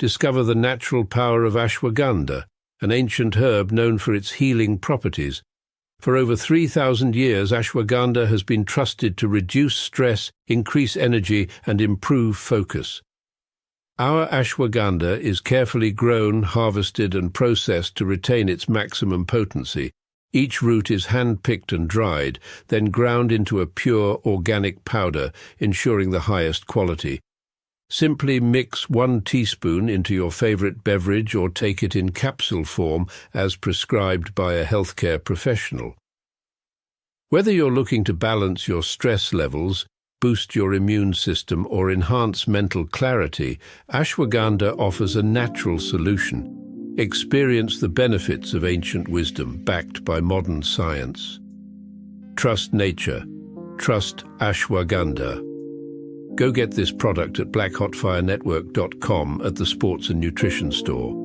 discover the natural power of ashwagandha, an ancient herb known for its healing properties. For over 3,000 years, ashwagandha has been trusted to reduce stress, increase energy, and improve focus. Our ashwagandha is carefully grown, harvested, and processed to retain its maximum potency. Each root is hand-picked and dried, then ground into a pure, organic powder, ensuring the highest quality. Simply mix 1 teaspoon into your favorite beverage or take it in capsule form as prescribed by a healthcare professional. Whether you're looking to balance your stress levels, boost your immune system, or enhance mental clarity, ashwagandha offers a natural solution. Experience the benefits of ancient wisdom backed by modern science. Trust nature. Trust ashwagandha. Go get this product at blackhotfirenetwork.com at the Sports and Nutrition Store.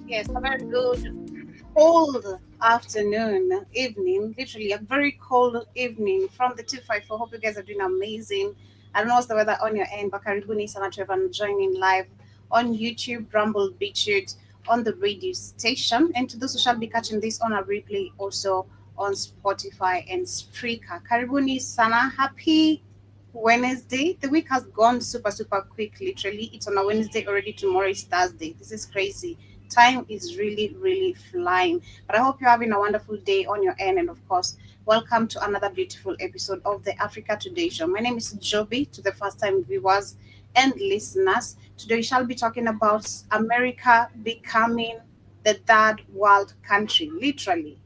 Yes, a very good cold afternoon, evening, literally a very cold evening from the 254. Hope you guys are doing amazing. I don't know what's the weather on your end, but karibu sana to everyone joining live on YouTube, Rumble, BitChute, on the radio station. And to those who shall be catching this on a replay also on Spotify and Spreaker. Karibuni sana, happy Wednesday. The week has gone super, super quick, literally. It's on a Wednesday already. Tomorrow is Thursday. This is crazy. Time is really, really flying. But I hope you're having a wonderful day on your end. And of course, welcome to another beautiful episode of the Africa Today Show. My name is Joby, to the first time viewers and listeners. Today we shall be talking about America becoming the third world country. Literally,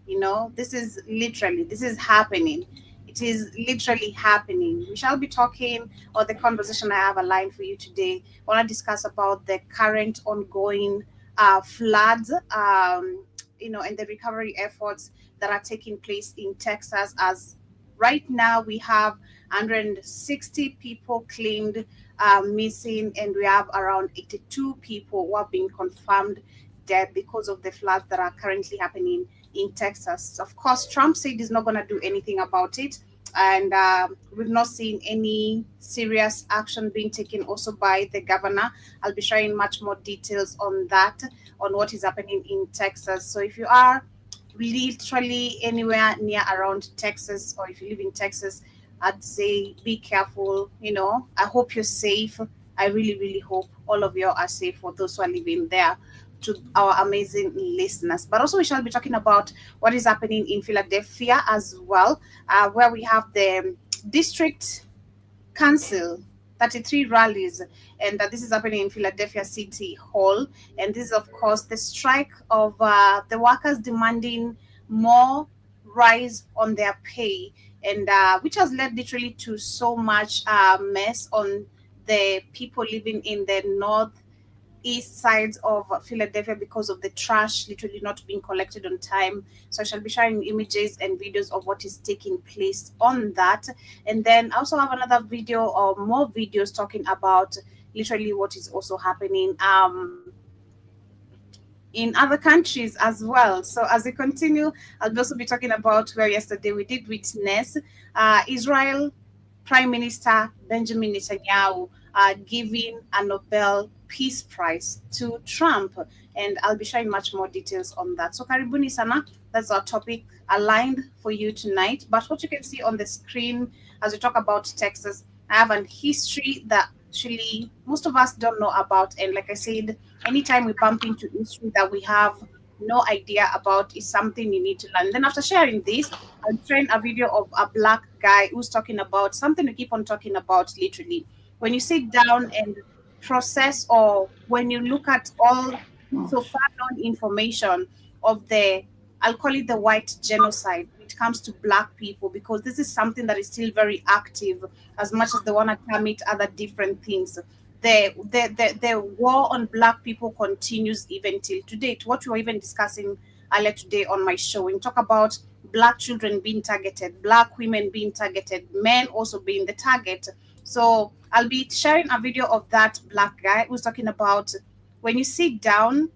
this is happening. It is literally happening. We shall be talking, or the conversation I have aligned for you today, I want to discuss about the current ongoing floods, and the recovery efforts that are taking place in Texas. As right now, we have 160 people claimed missing, and we have around 82 people who have been confirmed dead because of the floods that are currently happening in Texas. Of course, Trump said he's not going to do anything about it. And we've not seen any serious action being taken also by the governor. I'll be sharing much more details on that, on what is happening in Texas. So if you are literally anywhere near around Texas, or if you live in Texas, I'd say be careful. I hope you're safe. I really, really hope all of you are safe, for those who are living there, to our amazing listeners. But also we shall be talking about what is happening in Philadelphia as well, where we have the district council 33 rallies, and this is happening in Philadelphia City Hall. And this is, of course, the strike of the workers demanding more rise on their pay, and which has led literally to so much mess on the people living in the northeast sides of Philadelphia because of the trash literally not being collected on time. So I shall be sharing images and videos of what is taking place on that. And then I also have another video, or more videos, talking about literally what is also happening in other countries as well. So as we continue, I'll also be talking about where yesterday we did witness Israel Prime Minister Benjamin Netanyahu giving a Nobel Peace Prize to Trump. And I'll be sharing much more details on that. So karibuni sana, that's our topic aligned for you tonight. But what you can see on the screen as we talk about Texas, I have an history that actually most of us don't know about. And like I said, anytime we bump into history that we have no idea about is something you need to learn. Then after sharing this, I'll train a video of a black guy who's talking about something we keep on talking about literally. When you sit down and process, or when you look at all so far known information of the, I'll call it the white genocide when it comes to black people, because this is something that is still very active as much as they want to term it other different things. The war on black people continues even till today. What we were even discussing earlier today on my show, we talk about black children being targeted, black women being targeted, men also being the target. So I'll be sharing a video of that black guy who's talking about when you sit down,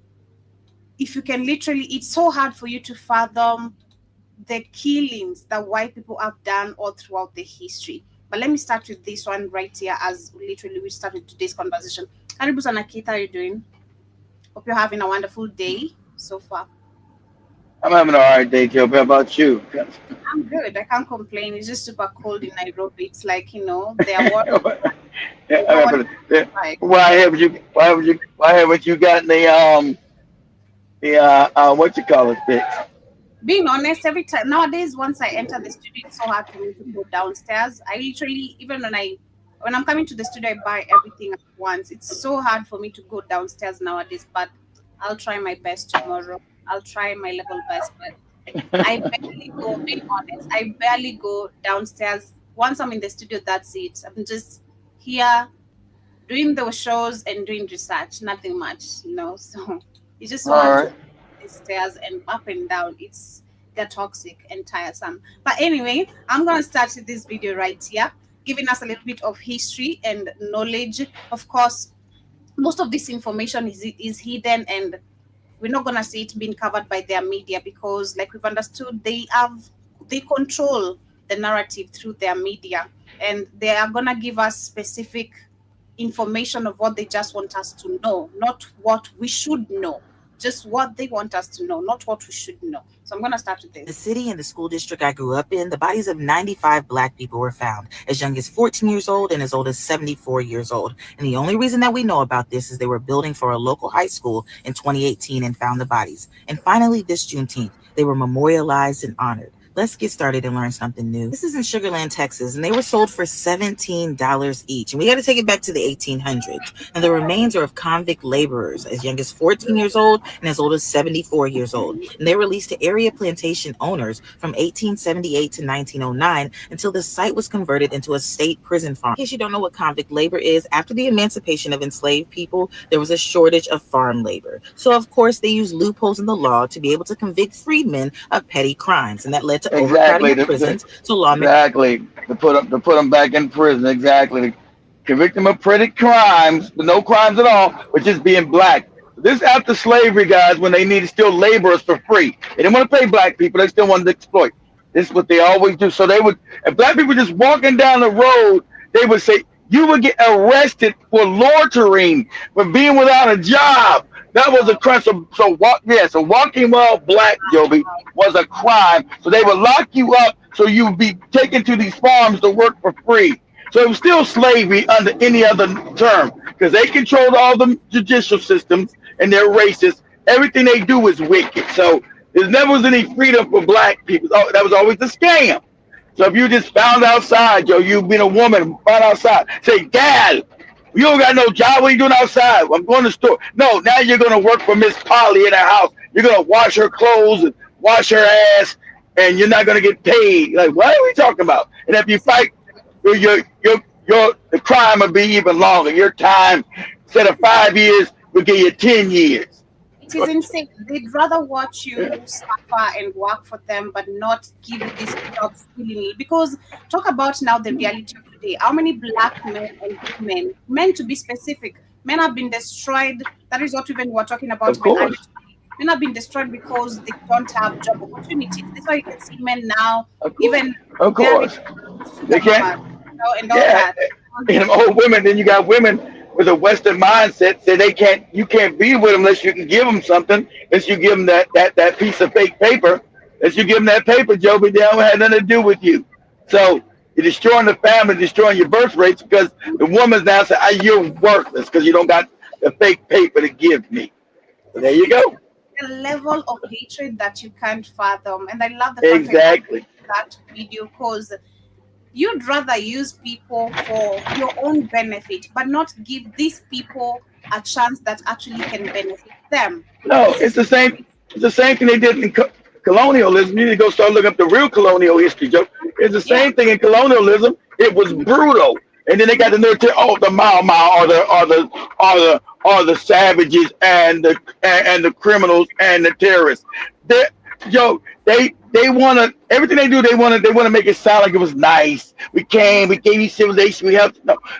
if you can literally, it's so hard for you to fathom the killings that white people have done all throughout the history. But let me start with this one right here, as literally we started today's conversation. Karibu sana Keith, how are you doing? Hope you're having a wonderful day so far. I'm having an alright day, Joe. How about you? I'm good. I can't complain. It's just super cold in Nairobi. It's like, they are what Yeah, we don't want like. why haven't you gotten the what you call it fixed? Being honest, every time nowadays, once I enter the studio, it's so hard for me to go downstairs. I literally, even when I'm coming to the studio, I buy everything at once. It's so hard for me to go downstairs nowadays, but I'll try my best tomorrow. I'll try my level best, but I barely go. Being honest, I barely go downstairs. Once I'm in the studio, that's it. I'm just here doing those shows and doing research, nothing much. So it's just so All hard to right. the stairs and up and down. It's they're toxic and tiresome. But anyway, I'm gonna start this video right here, giving us a little bit of history and knowledge. Of course, most of this information is hidden, and we're not gonna see it being covered by their media, because like we've understood, they control the narrative through their media, and they are gonna give us specific information of what they just want us to know, not what we should know, just what they want us to know, not what we should know. So I'm gonna start with The this. city and the school district I grew up in, the bodies of 95 black people were found, as young as 14 years old and as old as 74 years old. And the only reason that we know about this is they were building for a local high school in 2018 and found the bodies. And finally, this Juneteenth, they were memorialized and honored. Let's get started and learn something new. This is in Sugarland, Texas, and they were sold for $17 each. And we got to take it back to the 1800s. And the remains are of convict laborers, as young as 14 years old and as old as 74 years old. And they were released to area plantation owners from 1878 to 1909 until the site was converted into a state prison farm. In case you don't know what convict labor is, after the emancipation of enslaved people, there was a shortage of farm labor. So, of course, they used loopholes in the law to be able to convict freedmen of petty crimes, and that led to overcrowding Exactly. of prisons. So lawmakers Exactly. To put them back in prison. Exactly. To convict them of petty crimes, no crimes at all, but just being black. This after slavery, guys, when they needed still laborers for free. They didn't want to pay black people. They still wanted to exploit. This is what they always do. So they would, if black people just walking down the road, they would say, you would get arrested for loitering, for being without a job. That was a crime. So walking while black, Joby, was a crime. So they would lock you up so you would be taken to these farms to work for free. So it was still slavery under any other term because they controlled all the judicial systems and they're racist. Everything they do is wicked. So there never was any freedom for black people. Oh, that was always a scam. So if you just found outside, yo, you been a woman, found outside, say, Dad, you don't got no job. What are you doing outside? I'm going to the store. No, now you're going to work for Miss Polly in her house. You're going to wash her clothes and wash her ass, and you're not going to get paid. Like, what are we talking about? And if you fight, the crime will be even longer. Your time, instead of 5 years, will give you 10 years. It is insane. They'd rather watch you suffer and work for them, but not give you this job willingly. Because talk about now the reality of today. How many black men and women, men to be specific, men have been destroyed. That is what even we were talking about Of even earlier course. today. Men have been destroyed because they don't have job opportunities. That's why you can see men now, Of course. even Of married course. sugar They mamas, can't. and all Yeah. that. And old women. Then you got women with a Western mindset say they can't. You can't be with them unless you can give them something. Unless you give them that piece of fake paper. Unless you give them that paper, Joby, they don't have nothing to do with you. So You're destroying the family, destroying your birth rates because the woman's now saying, "Ah, you're worthless because you don't got the fake paper to give me." So there you It's go. a level of hatred that you can't fathom. And I love the fact I watched Exactly. that video because you'd rather use people for your own benefit, but not give these people a chance that actually can benefit them. No, This is It's the same thing they did in colonialism. You need to go start looking up the real colonial history, Joe. It's the yeah. same thing in colonialism. It was Mhm, brutal, and then they got mhm. the military. Oh, the Mau Mau are the savages and the criminals and the terrorists. They, Joe, they want to everything they do. They want to make it sound like it was nice. We came, we gave you civilization. We have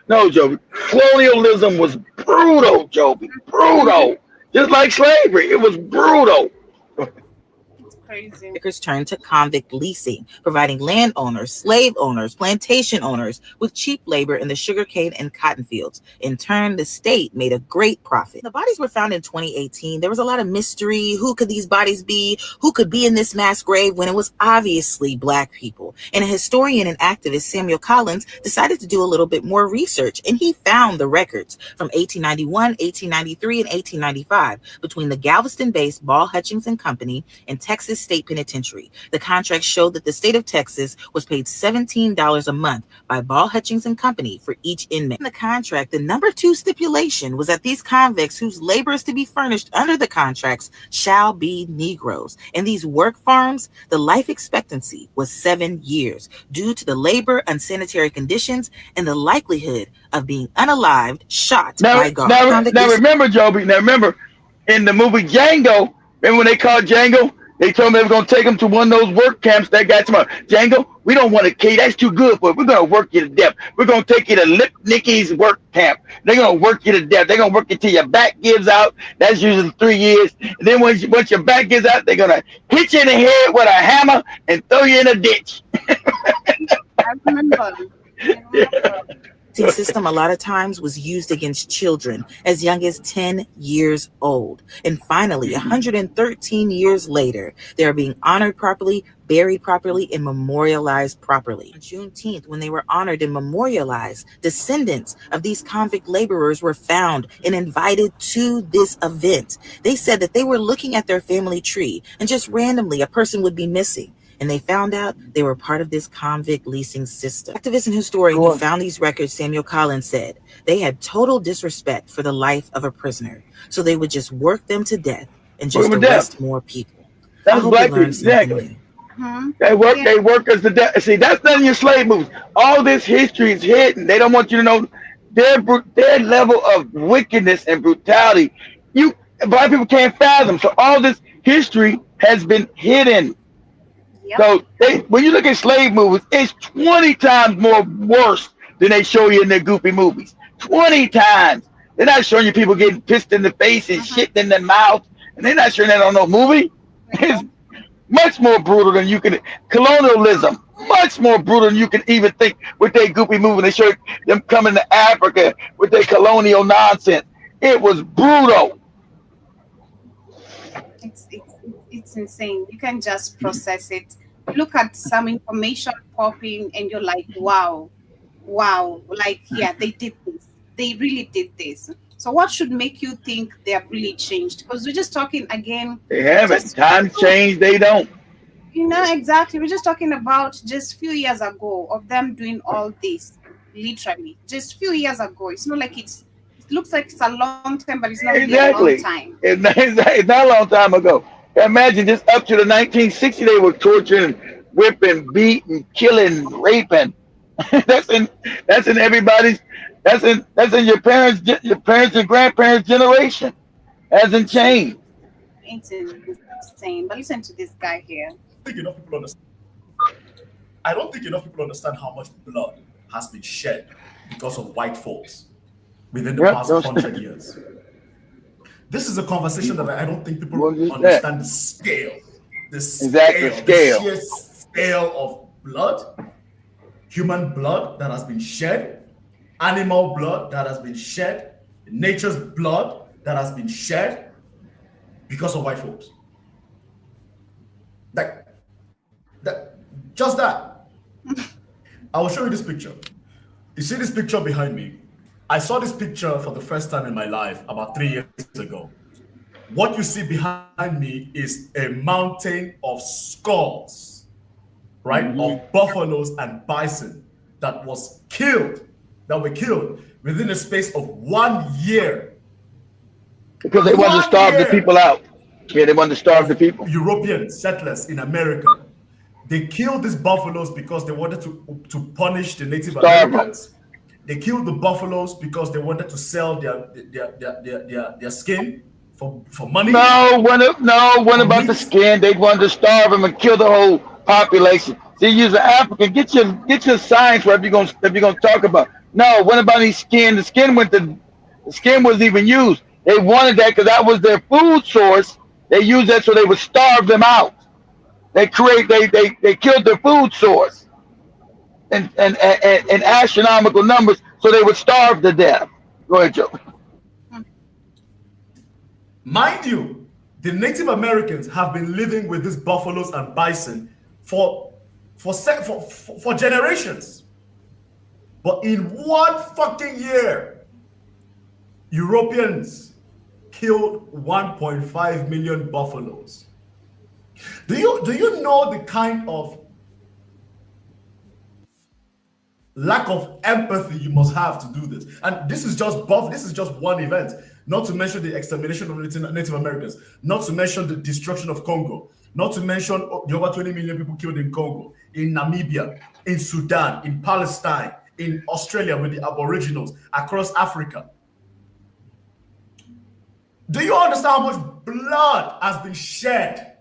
no, Joe. Colonialism was brutal, Joby. Brutal, just like slavery. It was brutal. It's crazy. Workers turned to convict leasing, providing landowners, slave owners, plantation owners with cheap labor in the sugarcane and cotton fields. In turn, the state made a great profit. The bodies were found in 2018. There was a lot of mystery. Who could these bodies be? Who could be in this mass grave when it was obviously Black people? And a historian and activist, Samuel Collins, decided to do a little bit more research, and he found the records from 1891, 1893, and 1895 between the Galveston-based Ball Hutchings and Company and Texas State Penitentiary. The contract showed that the state of Texas was paid $17 a month by Ball Hutchings and Company for each inmate. In the contract, the number 2 stipulation was that these convicts whose labor is to be furnished under the contracts shall be Negroes. In these work farms, the life expectancy was 7 years due to the labor, unsanitary conditions, and the likelihood of being unalived, shot by guards. Now remember, Joby. Now remember, in the movie Django, remember when they called Django? They told me they were going to take him to one of those work camps that got tomorrow. Django, we don't want to kill you. That's too good for it. We're going to work you to death. We're going to take you to Lip Nicky's work camp. They're going to work you to death. They're going to work you till your back gives out. That's usually 3 years. And then once your back gives out, they're going to hit you in the head with a hammer and throw you in a ditch. I remember. I remember. System a lot of times was used against children as young as 10 years old. And finally, 113 years later, they are being honored properly, buried properly, and memorialized properly. On Juneteenth, when they were honored and memorialized, descendants of these convict laborers were found and invited to this event. They said that they were looking at their family tree and just randomly a person would be missing. And they found out they were part of this convict leasing system. Activist and historian who found these records, Samuel Collins, said they had total disrespect for the life of a prisoner, so they would just work them to death and just arrest more people. That I was hope you Black people, learned something exactly. new. Mhm. Yeah. They work as the death. See, that's none of your slave movies. All this history is hidden. They don't want you to know their level of wickedness and brutality. You Black people can't fathom. So all this history has been hidden. Yep. So when you look at slave movies, it's 20 times more worse than they show you in their goofy movies. 20 times. They're not showing you people getting pissed in the face and Mhm. shit in their mouth, and they're not showing that on no movie. It's No. much more brutal than you can. Colonialism, much more brutal than you can even think with their goofy movie. They show them coming to Africa with their colonial nonsense. It was brutal. It's insane. You can just process it. Look at some information popping, and you're like, wow, wow. Like, yeah, they did this. They really did this. So, what should make you think they have really changed? Because we're just talking again, They haven't. just Times change. They don't. exactly. We're just talking about just few years ago of them doing all this. Literally, just few years ago. It's not like it looks like it's a long time, but it's not really a long Exactly. time. It's not a long time ago. Imagine just up to the 1960s, they were torturing, whipping, beating, killing, raping. that's in that's in everybody's that's in your parents and grandparents generation. Hasn't It's changed. insane. But listen to this guy here. think enough people understand. I don't think enough people understand how much blood has been shed because of white folks within the Yep. past 100 years. This is a conversation that I don't think people Well, just that. understand the Exactly. scale, the Scale. sheer scale of blood, human blood that has been shed, animal blood that has been shed, nature's blood that has been shed because of white folks. Like that, just that. I will show you this picture. You see this picture behind me? I saw this picture for the first time in my life about 3 years ago. What you see behind me is a mountain of skulls, right? Of buffaloes and bison that were killed within a space of 1 year. Because they wanted to starve the people out. Yeah, they wanted to starve the people. European settlers in America. They killed these buffaloes because they wanted to punish the Native Americans. They killed the buffaloes because they wanted to sell their skin for money. No, one about the skin. They wanted to starve them and kill the whole population. See, you're an African. Get your science right. If you're gonna talk about. No, what about these skin? The skin wasn't even used. They wanted that because that was their food source. They used that so they would starve them out. They killed their food source in astronomical numbers, so they would starve to death. Go ahead, Joe. Mind you, the Native Americans have been living with these buffaloes and bison for generations. But in 1 fucking year, Europeans killed 1.5 million buffaloes. Do you know the kind of lack of empathy you must have to do this? And this is just one event, not to mention the extermination of Native Americans, not to mention the destruction of Congo, not to mention the over 20 million people killed in Congo, in Namibia, in Sudan, in Palestine, in Australia with the Aboriginals, across Africa. Do you understand how much blood has been shed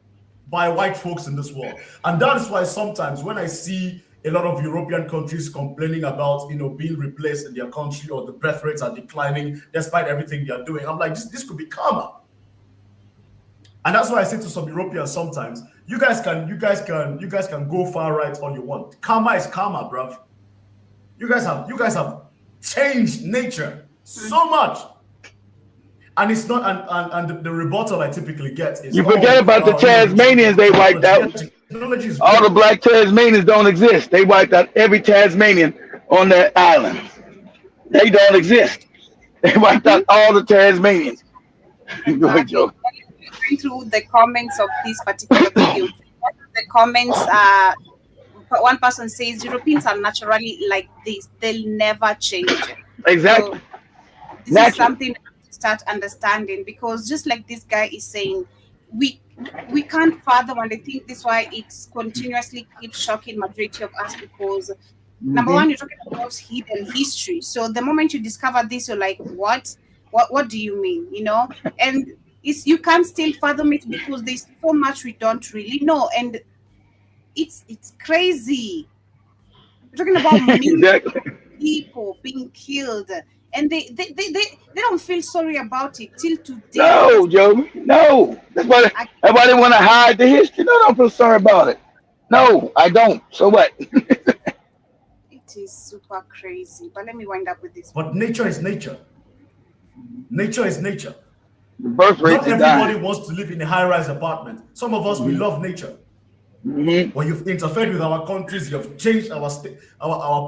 by white folks in this world? And that is why sometimes when I see a lot of European countries complaining about, being replaced in their country, or the birth rates are declining despite everything they are doing, I'm like, this could be karma. And that's why I say to some Europeans sometimes, you guys can go far right all you want. Karma is karma, bruv. You guys have changed nature so much. And it's not, and the rebuttal I typically get is, you forget about the Tasmanians they wiped out. All the black Tasmanians don't exist. They wiped out every Tasmanian on that island. They don't exist. They wiped out all the Tasmanians. Go ahead, Joe. Going through the comments of this particular video. The comments are, one person says, Europeans are naturally like this. They'll never change. Exactly. So this is something to start understanding, because just like this guy is saying, we can't fathom, and I think this is why it's continuously keeps shocking majority of us, because number one, you're talking about hidden history. So the moment you discover this, you're like, what do you mean? And you can't still fathom it, because there's so much we don't really know, and it's crazy. We're talking about exactly. People being killed, and they don't feel sorry about it till today. No, Joe. No. That's why they want to hide the history. No, don't feel sorry about it. No, I don't. So what? It is super crazy. But let me wind up with this. But nature is nature. Nature is nature. The birth rate. Not everybody wants to live in a high-rise apartment. Some of us, we love nature. When you've interfered with our countries, you've changed our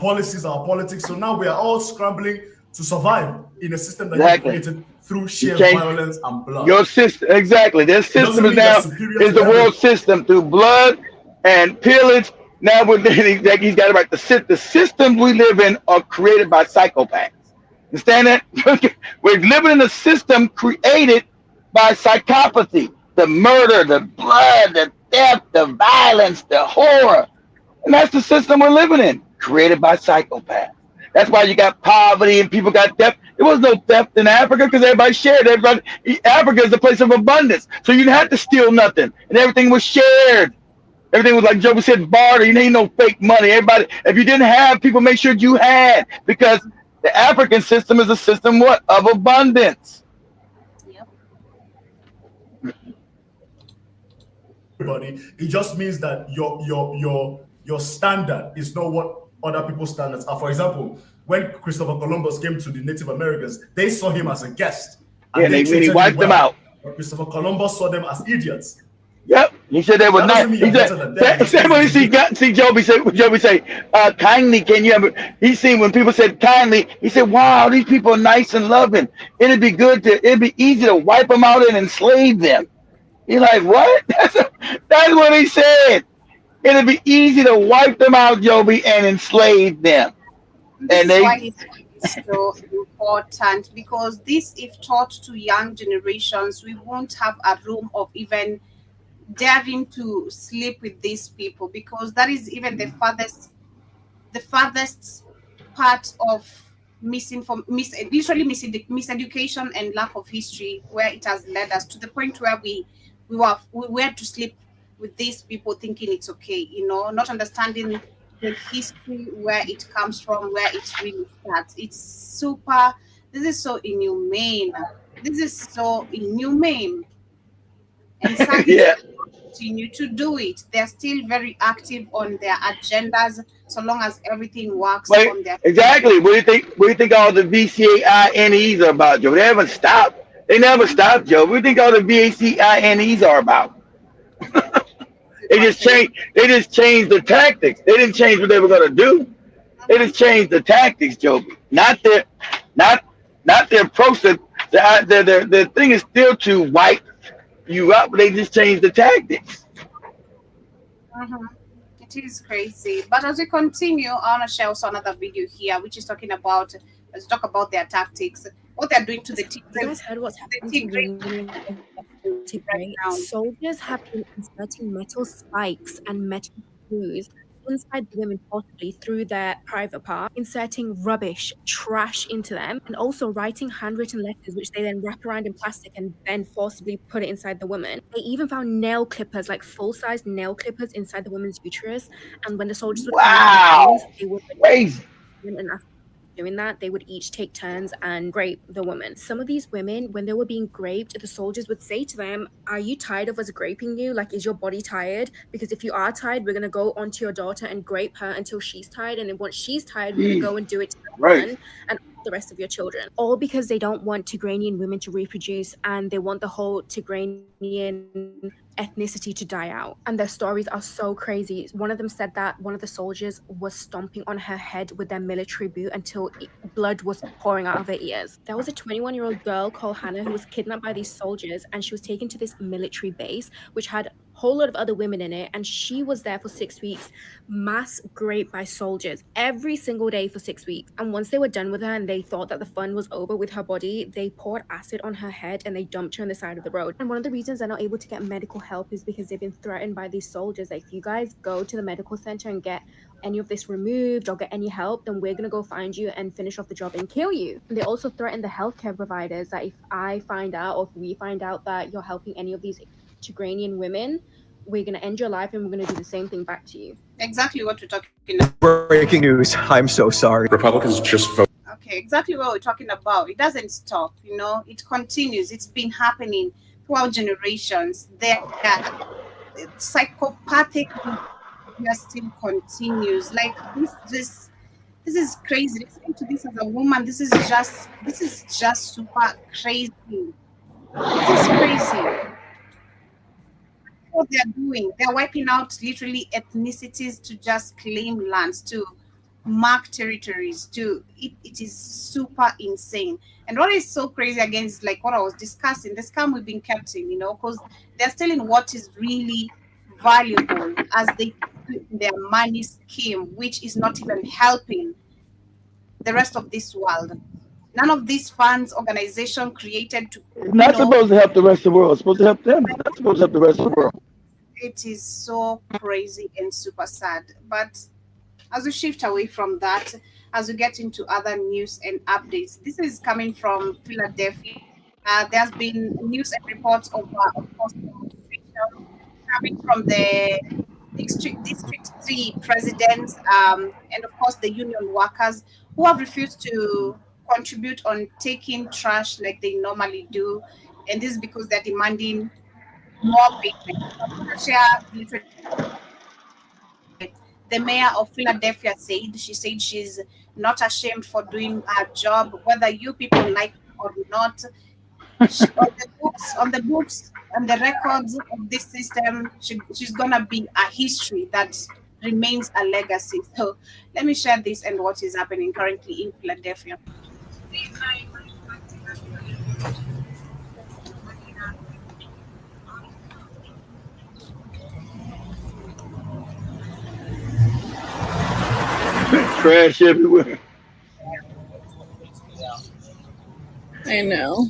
policies, our politics. So now we are all scrambling to survive in a system that you created through sheer violence and blood. Your system, exactly. Their system is the world system through blood and pillage. Now he's got it right. The systems we live in are created by psychopaths. Understand that? We're living in a system created by psychopathy. The murder, the blood, the death, the violence, the horror. And that's the system we're living in, created by psychopaths. That's why you got poverty and people got theft. There was no theft in Africa because everybody shared. Africa is a place of abundance. So you didn't have to steal nothing. And everything was shared. Everything was, like Joe said, barter. You need no fake money. Everybody, if you didn't have, people make sure you had, because the African system is a system of abundance. Everybody, it just means that your standard is not what other people's standards are. For example, when Christopher Columbus came to the Native Americans, they saw him as a guest. And he wiped them out. But Christopher Columbus saw them as idiots. Yep. He said they were That nice. doesn't mean He you're said, better than them. It just say means when he it's good. see Joby say, kindly, can you ever? He seen when people said kindly, he said, wow, these people are nice and loving. It'd be easy to wipe them out and enslave them. You're like, what? That's what he said. It'd be easy to wipe them out, Joby, and enslave them. This And is why they, history is so important, because this, if taught to young generations, we won't have a room of even daring to sleep with these people, because that is even the farthest part of literally miseducation and lack of history, where it has led us to the point where we were to sleep with these people thinking it's okay, not understanding the history, where it comes from, where it really starts. This is so inhumane. This is so inhumane. And sadly, yeah. continue to do it. They're still very active on their agendas, so long as everything works But on their exactly, what do you think? What do you think all the VCAINEs are about, Joe? They haven't stopped. They never stopped, Joe. What do you think all the VACINEs are about? They just actually. changed. They just changed the tactics. They didn't change what they were gonna do. They Mhm. just changed the tactics, Joe. Not not their approach. The thing is still to wipe you up. But they just changed the tactics. Mhm. It is crazy. But as we continue, I want to share also another video here, which is talking about, let's talk about their tactics, what they're doing to Have you guys heard what's The happening to Tigray women in right Tigray? now. Soldiers have been inserting metal spikes and metal screws inside the women, possibly through their private part, inserting rubbish, trash into them, and also writing handwritten letters, which they then wrap around in plastic and then forcibly put it inside the woman. They even found nail clippers, like full-size nail clippers inside the woman's uterus. And when the soldiers would come into the homes, Wow, they would crazy. and doing that, they would each take turns and grape the woman. Some of these women, when they were being graped, the soldiers would say to them, "Are you tired of us graping you? Like, is your body tired? Because if you are tired, we're going to go onto your daughter and grape her until she's tired. And then once she's tired, we're going to go and do it to her Right. son and the rest of your children." All because they don't want Tigranian women to reproduce, and they want the whole Tigranian ethnicity to die out. And their stories are so crazy. One of them said that one of the soldiers was stomping on her head with their military boot until blood was pouring out of her ears. There was a 21-year-old girl called Hannah who was kidnapped by these soldiers, and she was taken to this military base which had a whole lot of other women in it, and she was there for 6 weeks, mass raped by soldiers every single day for 6 weeks. And once they were done with her and they thought that the fun was over with her body, they poured acid on her head and they dumped her on the side of the road. And one of the reasons they're not able to get medical help is because they've been threatened by these soldiers that if you guys go to the medical center and get any of this removed or get any help, then we're going to go find you and finish off the job and kill you. And they also threaten the healthcare providers that if I find out or if we find out that you're helping any of these Tigranian women, we're going to end your life and we're going to do the same thing back to you. Exactly what we're talking Breaking news. I'm so sorry. Republicans just vote. Okay, exactly what we're talking about. It doesn't stop, it continues. It's been happening throughout generations. Their psychopathic behavior still continues. Like this is crazy. Listening to this as a woman, this is just super crazy. This is crazy. What they're doing, they're wiping out literally ethnicities to just claim lands, to mark territories, it is super insane. And what is so crazy again is like what I was discussing, the scam we've been kept in, because they're stealing what is really valuable as they put in their money scheme, which is not even helping the rest of this world. None of these funds organization created to, It's not supposed to help the rest of the world. It's supposed to help them. It's not supposed to help the rest of the world. it is so crazy and super sad. But as we shift away from that, as we get into other news and updates, this is coming from Philadelphia. There's been news and reports of course, demonstrations coming from the District 3 presidents, and of course the union workers who have refused to contribute on taking trash like they normally do. And this is because they're demanding more payment. So I'm going to share literally the mayor of Philadelphia said. She said she's not ashamed for doing her job, whether you people like it or not. On the books, on the records of this system, she's gonna be a history that remains a legacy. So let me share this and what is happening currently in Philadelphia. Trash everywhere. I know.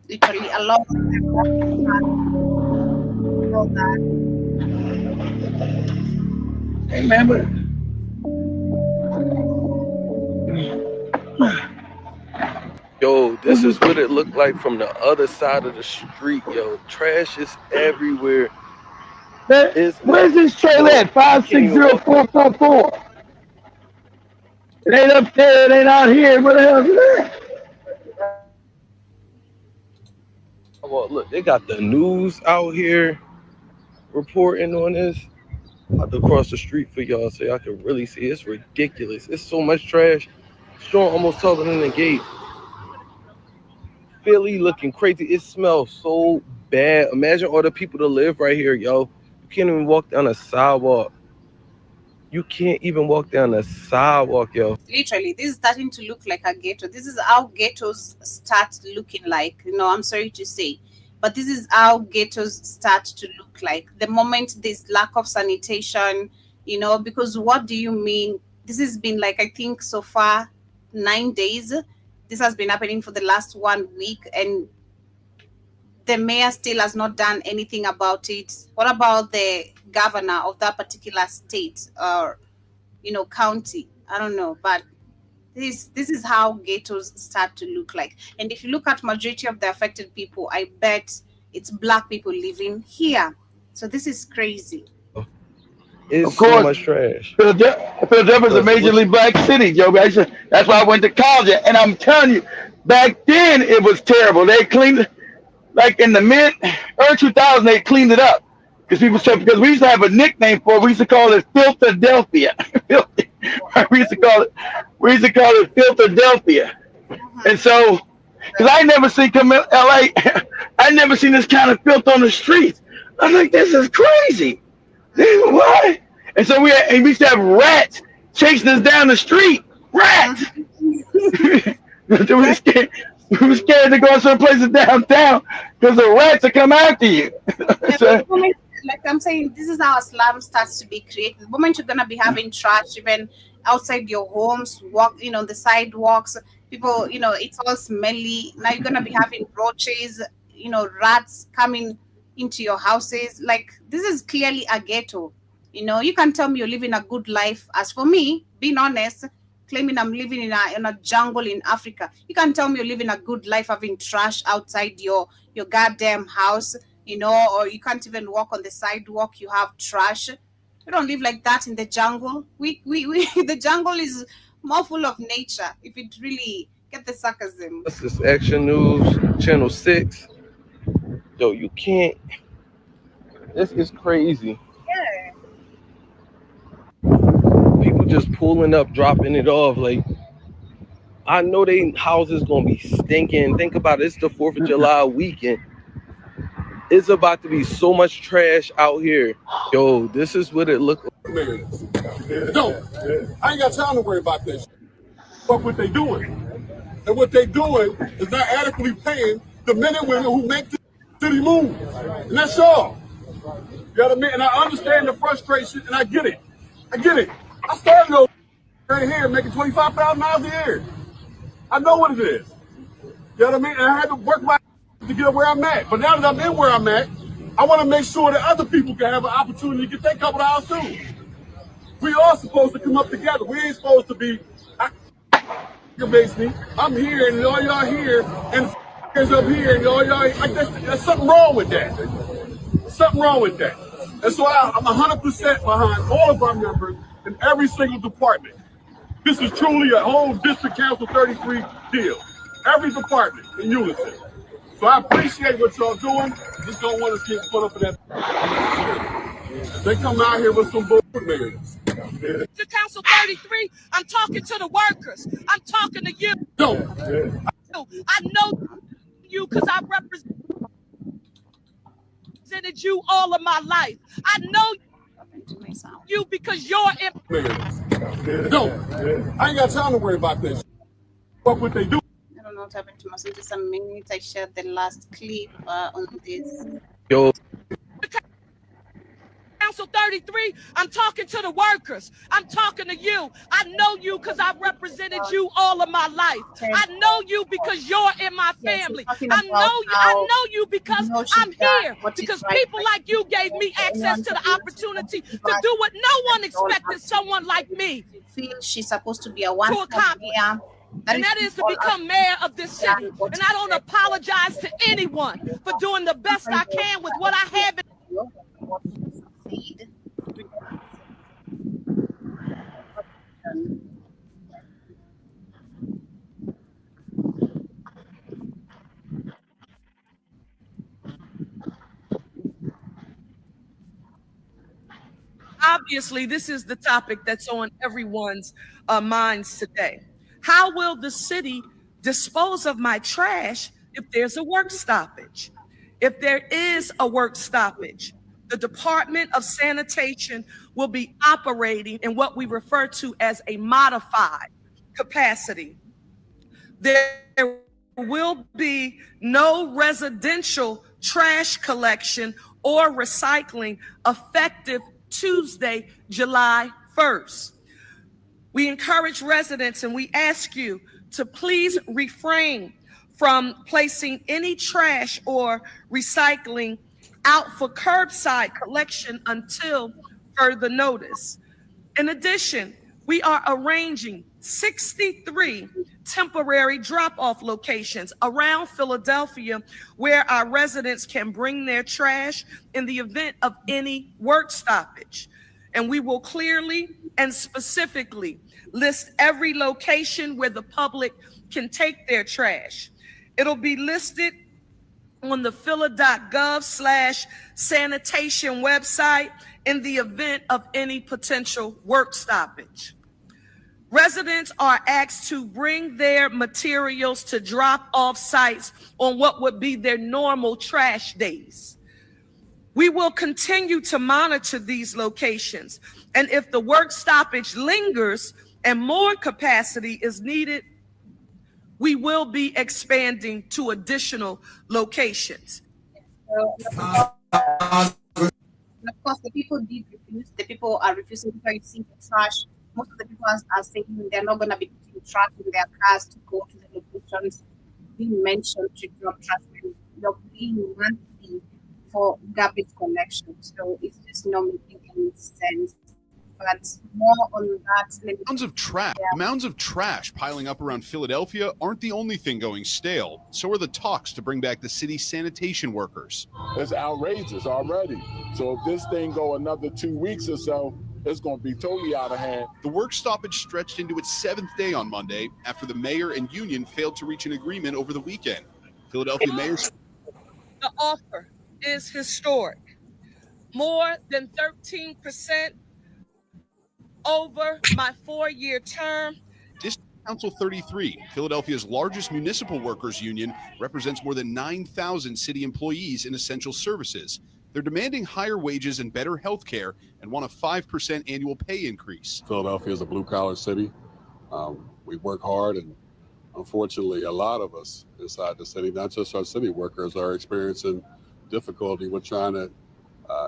Literally, a lot of them all that. Hey man, but Yo, this is what it looked like from the other side of the street, yo. Trash is everywhere. where's this trailer Yo, at? you can't even walk. 560-444. It ain't up there, it ain't out here. Where the hell is it at? Well, look, they got the news out here reporting on this. I have to cross the street for y'all so y'all can really see. It's ridiculous. It's so much trash. Strong almost taller than the gate. Philly looking crazy. It smells so bad. Imagine all the people that live right here, yo. You can't even walk down a sidewalk. You can't even walk down the sidewalk, yo. Literally, this is starting to look like a ghetto. This is how ghettos start looking like. I'm sorry to say, but this is how ghettos start to look like. The moment there's lack of sanitation, because what do you mean? This has been like, I think so far 9 days. This has been happening for the last 1 week, and the mayor still has not done anything about it. What about the governor of that particular state or county? I don't know, but this is how ghettos start to look like. And if you look at majority of the affected people, I bet it's black people living here. So this is crazy. It's Of so course, much trash. Philadelphia's a Because what majorly black city, Joe. That's why I went to college. And I'm telling you, back then it was terrible. They cleaned, like in the early 2000, they cleaned it up. Because we used to have a nickname for it. We used to call it Philadelphia. we used to call it we used to call it Philadelphia. And so, because I never seen come in LA, I never seen this kind of filth on the streets. I'm like, this is crazy. What? And so we used to have rats chasing us down the street. Rats. we were scared. We were scared to go some places downtown because the rats would come after you. So, Like I'm saying, this is how a slum starts to be created. The moment you're gonna be having trash even outside your homes, on the sidewalks, people, it's all smelly. Now you're gonna be having roaches, rats coming into your houses. Like this is clearly a ghetto. You can tell me you're living a good life. As for me, being honest, claiming I'm living in a jungle in Africa, you can tell me you're living a good life having trash outside your goddamn house, or you can't even walk on the sidewalk. You have trash. We don't live like that in the jungle. We the jungle is more full of nature. If it really get the sarcasm. this is Action News, Channel 6. Yo, you can't. This is crazy. Yeah. People just pulling up, dropping it off. Like, I know they houses gonna be stinking. Think about it. It's the 4th of July weekend. It's about to be so much trash out here. Yo, this is what it looked like. Don't. I ain't got time to worry about this. Fuck what they doing. And what they doing is not adequately paying the men and women who make the city move. And that's all. You know what I mean? And I understand the frustration, and I get it. I started over right here making $25,000 a year. I know what it is. You know what I mean? And I had to work my to get where I'm at. But now that I'm in where I'm at, I want to make sure that other people can have an opportunity to get their couple of hours too. We all supposed to come up together. We ain't supposed to be me. I'm here and all y'all here and is up here and all y'all like there's something wrong with that. Something wrong with that. And so I'm 100% behind all of our members in every single department. This is truly a whole District Council 33 deal. Every department in unison. So I appreciate what y'all doing. just don't want to get put up in that. They come out here with some bullshit. To Council 33, I'm talking to the workers. I'm talking to you. No. I know you because I represented you all of my life. I know you because you're in. No. I ain't got time to worry about this. What would they do? I don't know what happened to my son. Just a minute. I shared the last clip on this. Yo. Council 33, I'm talking to the workers. I'm talking to you. I know you because I've represented you all of my life. I know you because you're in my family. I know you because I'm here. Because people like you gave me access to the opportunity to do what no one expected someone like me feel she's supposed to be a one to accomplish. And that is to become mayor of this city. And I don't apologize to anyone for doing the best I can with what I have. Obviously, this is the topic that's on everyone's minds today. How will the city dispose of my trash if there's a work stoppage? If there is a work stoppage, the Department of Sanitation will be operating in what we refer to as a modified capacity. There will be no residential trash collection or recycling effective Tuesday, July 1st. We encourage residents and we ask you to please refrain from placing any trash or recycling out for curbside collection until further notice. In addition, we are arranging 63 temporary drop-off locations around Philadelphia where our residents can bring their trash in the event of any work stoppage. And we will clearly and specifically list every location where the public can take their trash. It'll be listed on the phila.gov/sanitation website in the event of any potential work stoppage. Residents are asked to bring their materials to drop off sites on what would be their normal trash days. We will continue to monitor these locations, and if the work stoppage lingers and more capacity is needed, we will be expanding to additional locations. And of course, the people did refuse. The people are refusing to receive the trash. Most of the people are saying they're not going to be putting trash in their cars to go to the locations being mentioned to drop trash when you're being monthly for garbage collection. So it's just not making any sense. But more on that. Mounds of trash piling up around Philadelphia aren't the only thing going stale. So are the talks to bring back the city's sanitation workers. It's outrageous already. So if this thing go another 2 weeks or so, it's going to be totally out of hand. The work stoppage stretched into its 7th day on Monday after the mayor and union failed to reach an agreement over the weekend. Philadelphia mayor. The offer is historic. More than 13% over my 4-year term. This Council 33, Philadelphia's largest municipal workers union, represents more than 9,000 city employees in essential services. They're demanding higher wages and better health care and want a 5% annual pay increase. Philadelphia is a blue-collar city. We work hard, and unfortunately, a lot of us inside the city, not just our city workers, are experiencing difficulty with trying to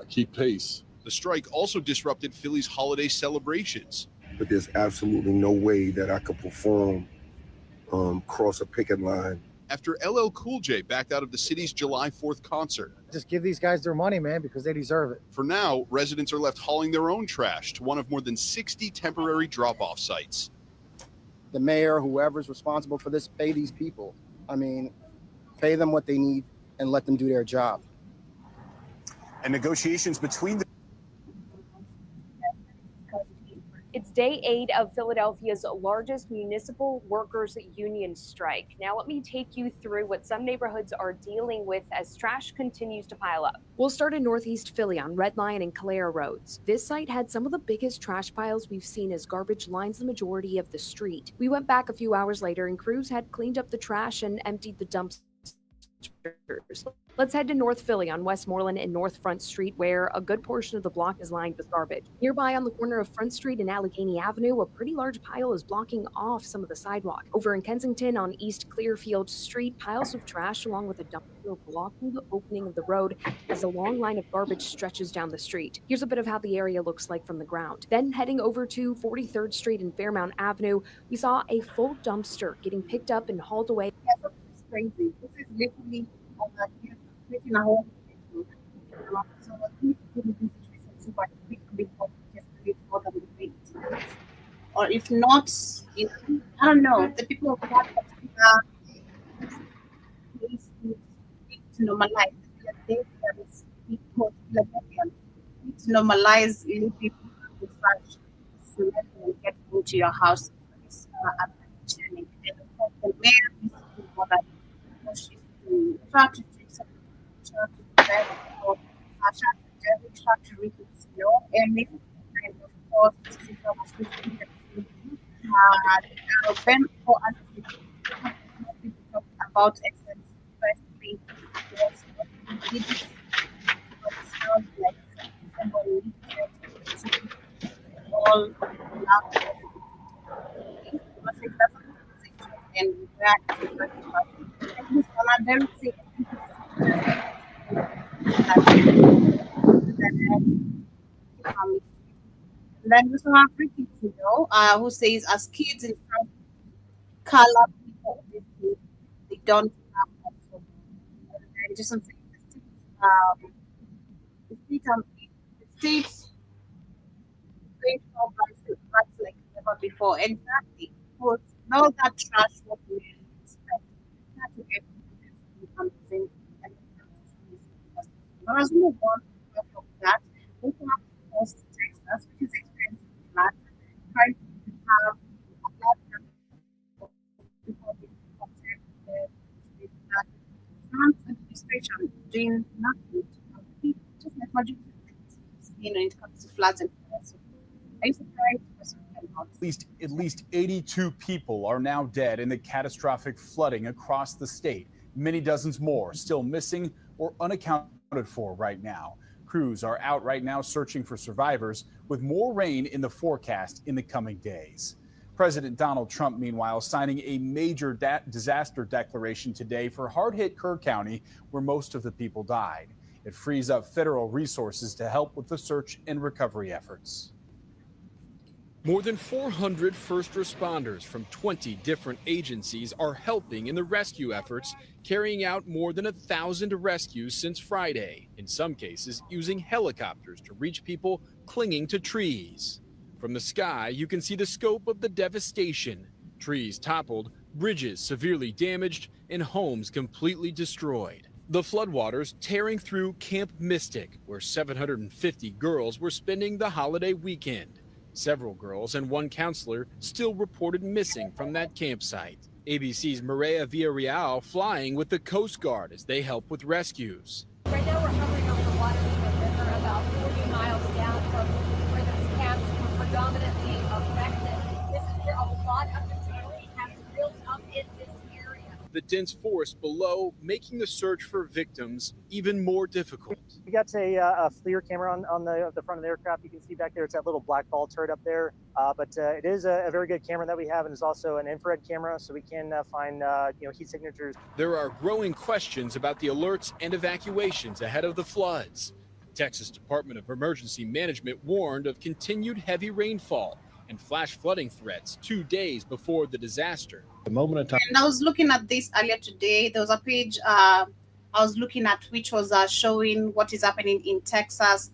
keep pace. The strike also disrupted Philly's holiday celebrations. But there's absolutely no way that I could perform cross a picket line. After LL Cool J backed out of the city's July 4th concert. Just give these guys their money, man, because they deserve it. For now, residents are left hauling their own trash to one of more than 60 temporary drop-off sites. The mayor, whoever's responsible for this, pay these people. I mean, pay them what they need and let them do their job. And negotiations between the... It's day 8 of Philadelphia's largest municipal workers union strike. Now, let me take you through what some neighborhoods are dealing with as trash continues to pile up. We'll start in Northeast Philly on Red Lion and Calera roads. This site had some of the biggest trash piles we've seen as garbage lines the majority of the street. We went back a few hours later and crews had cleaned up the trash and emptied the dumpsters. Let's head to North Philly on Westmoreland and North Front Street, where a good portion of the block is lined with garbage. Nearby on the corner of Front Street and Allegheny Avenue, a pretty large pile is blocking off some of the sidewalk. Over in Kensington on East Clearfield Street, piles of trash along with a dumpster are blocking the opening of the road as a long line of garbage stretches down the street. Here's a bit of how the area looks like from the ground. Then heading over to 43rd Street and Fairmount Avenue, we saw a full dumpster getting picked up and hauled away. Yeah, this is crazy. This is literally making a whole so we put in situations super quickly for just live more than the weight. Or if not, you know, I don't know, the people of that particular place need to normalize the things that is people like need to normalize living with such so that you get into your house. It's happening. And of course, the mayor needs to do more than she's to try to do something, try to prevent or try to reach its law early. And of course, this is how much we can when for us to talk about excellence, firstly, was what we did what sounds like somebody all love and react to that. At least on a very safe and then we also have Ricky, who says as kids in South color people obviously they don't have also and just something the state the state's going for rights like never before. Exactly. Because all that trash what we really expect not to get something and but as we move on from that, we have first Texas, which is experiencing floods, trying to have a lot of people being affected with that. Trump's administration doing nothing to help people, just like what when it comes to floods and floods. Are you surprised or something about At least 82 people are now dead in the catastrophic flooding across the state. Many dozens more still missing or unaccounted for right now. Crews are out right now searching for survivors, with more rain in the forecast in the coming days. President Donald Trump, meanwhile, signing a major disaster declaration today for hard-hit Kerr County, where most of the people died. It frees up federal resources to help with the search and recovery efforts. More than 400 first responders from 20 different agencies are helping in the rescue efforts, carrying out more than 1,000 rescues since Friday, in some cases using helicopters to reach people clinging to trees. From the sky, you can see the scope of the devastation. Trees toppled, bridges severely damaged, and homes completely destroyed. The floodwaters tearing through Camp Mystic, where 750 girls were spending the holiday weekend. Several girls and one counselor still reported missing from that campsite. ABC's Maria Villarreal flying with the Coast Guard as they help with rescues. Right now we're hovering over the Waterloo River about 40 miles down from where those camps were predominantly affected. This is where a lot of the tourists have built up in this area. The dense forest below making the search for victims even more difficult. We got a FLIR camera on the front of the aircraft. You can see back there, it's that little black ball turret up there. But it is a very good camera that we have, and it's also an infrared camera, so we can find heat signatures. There are growing questions about the alerts and evacuations ahead of the floods. The Texas Department of Emergency Management warned of continued heavy rainfall and flash flooding threats 2 days before the disaster. The moment of time. And I was looking at this earlier today. There was a page I was looking at which was showing what is happening in Texas,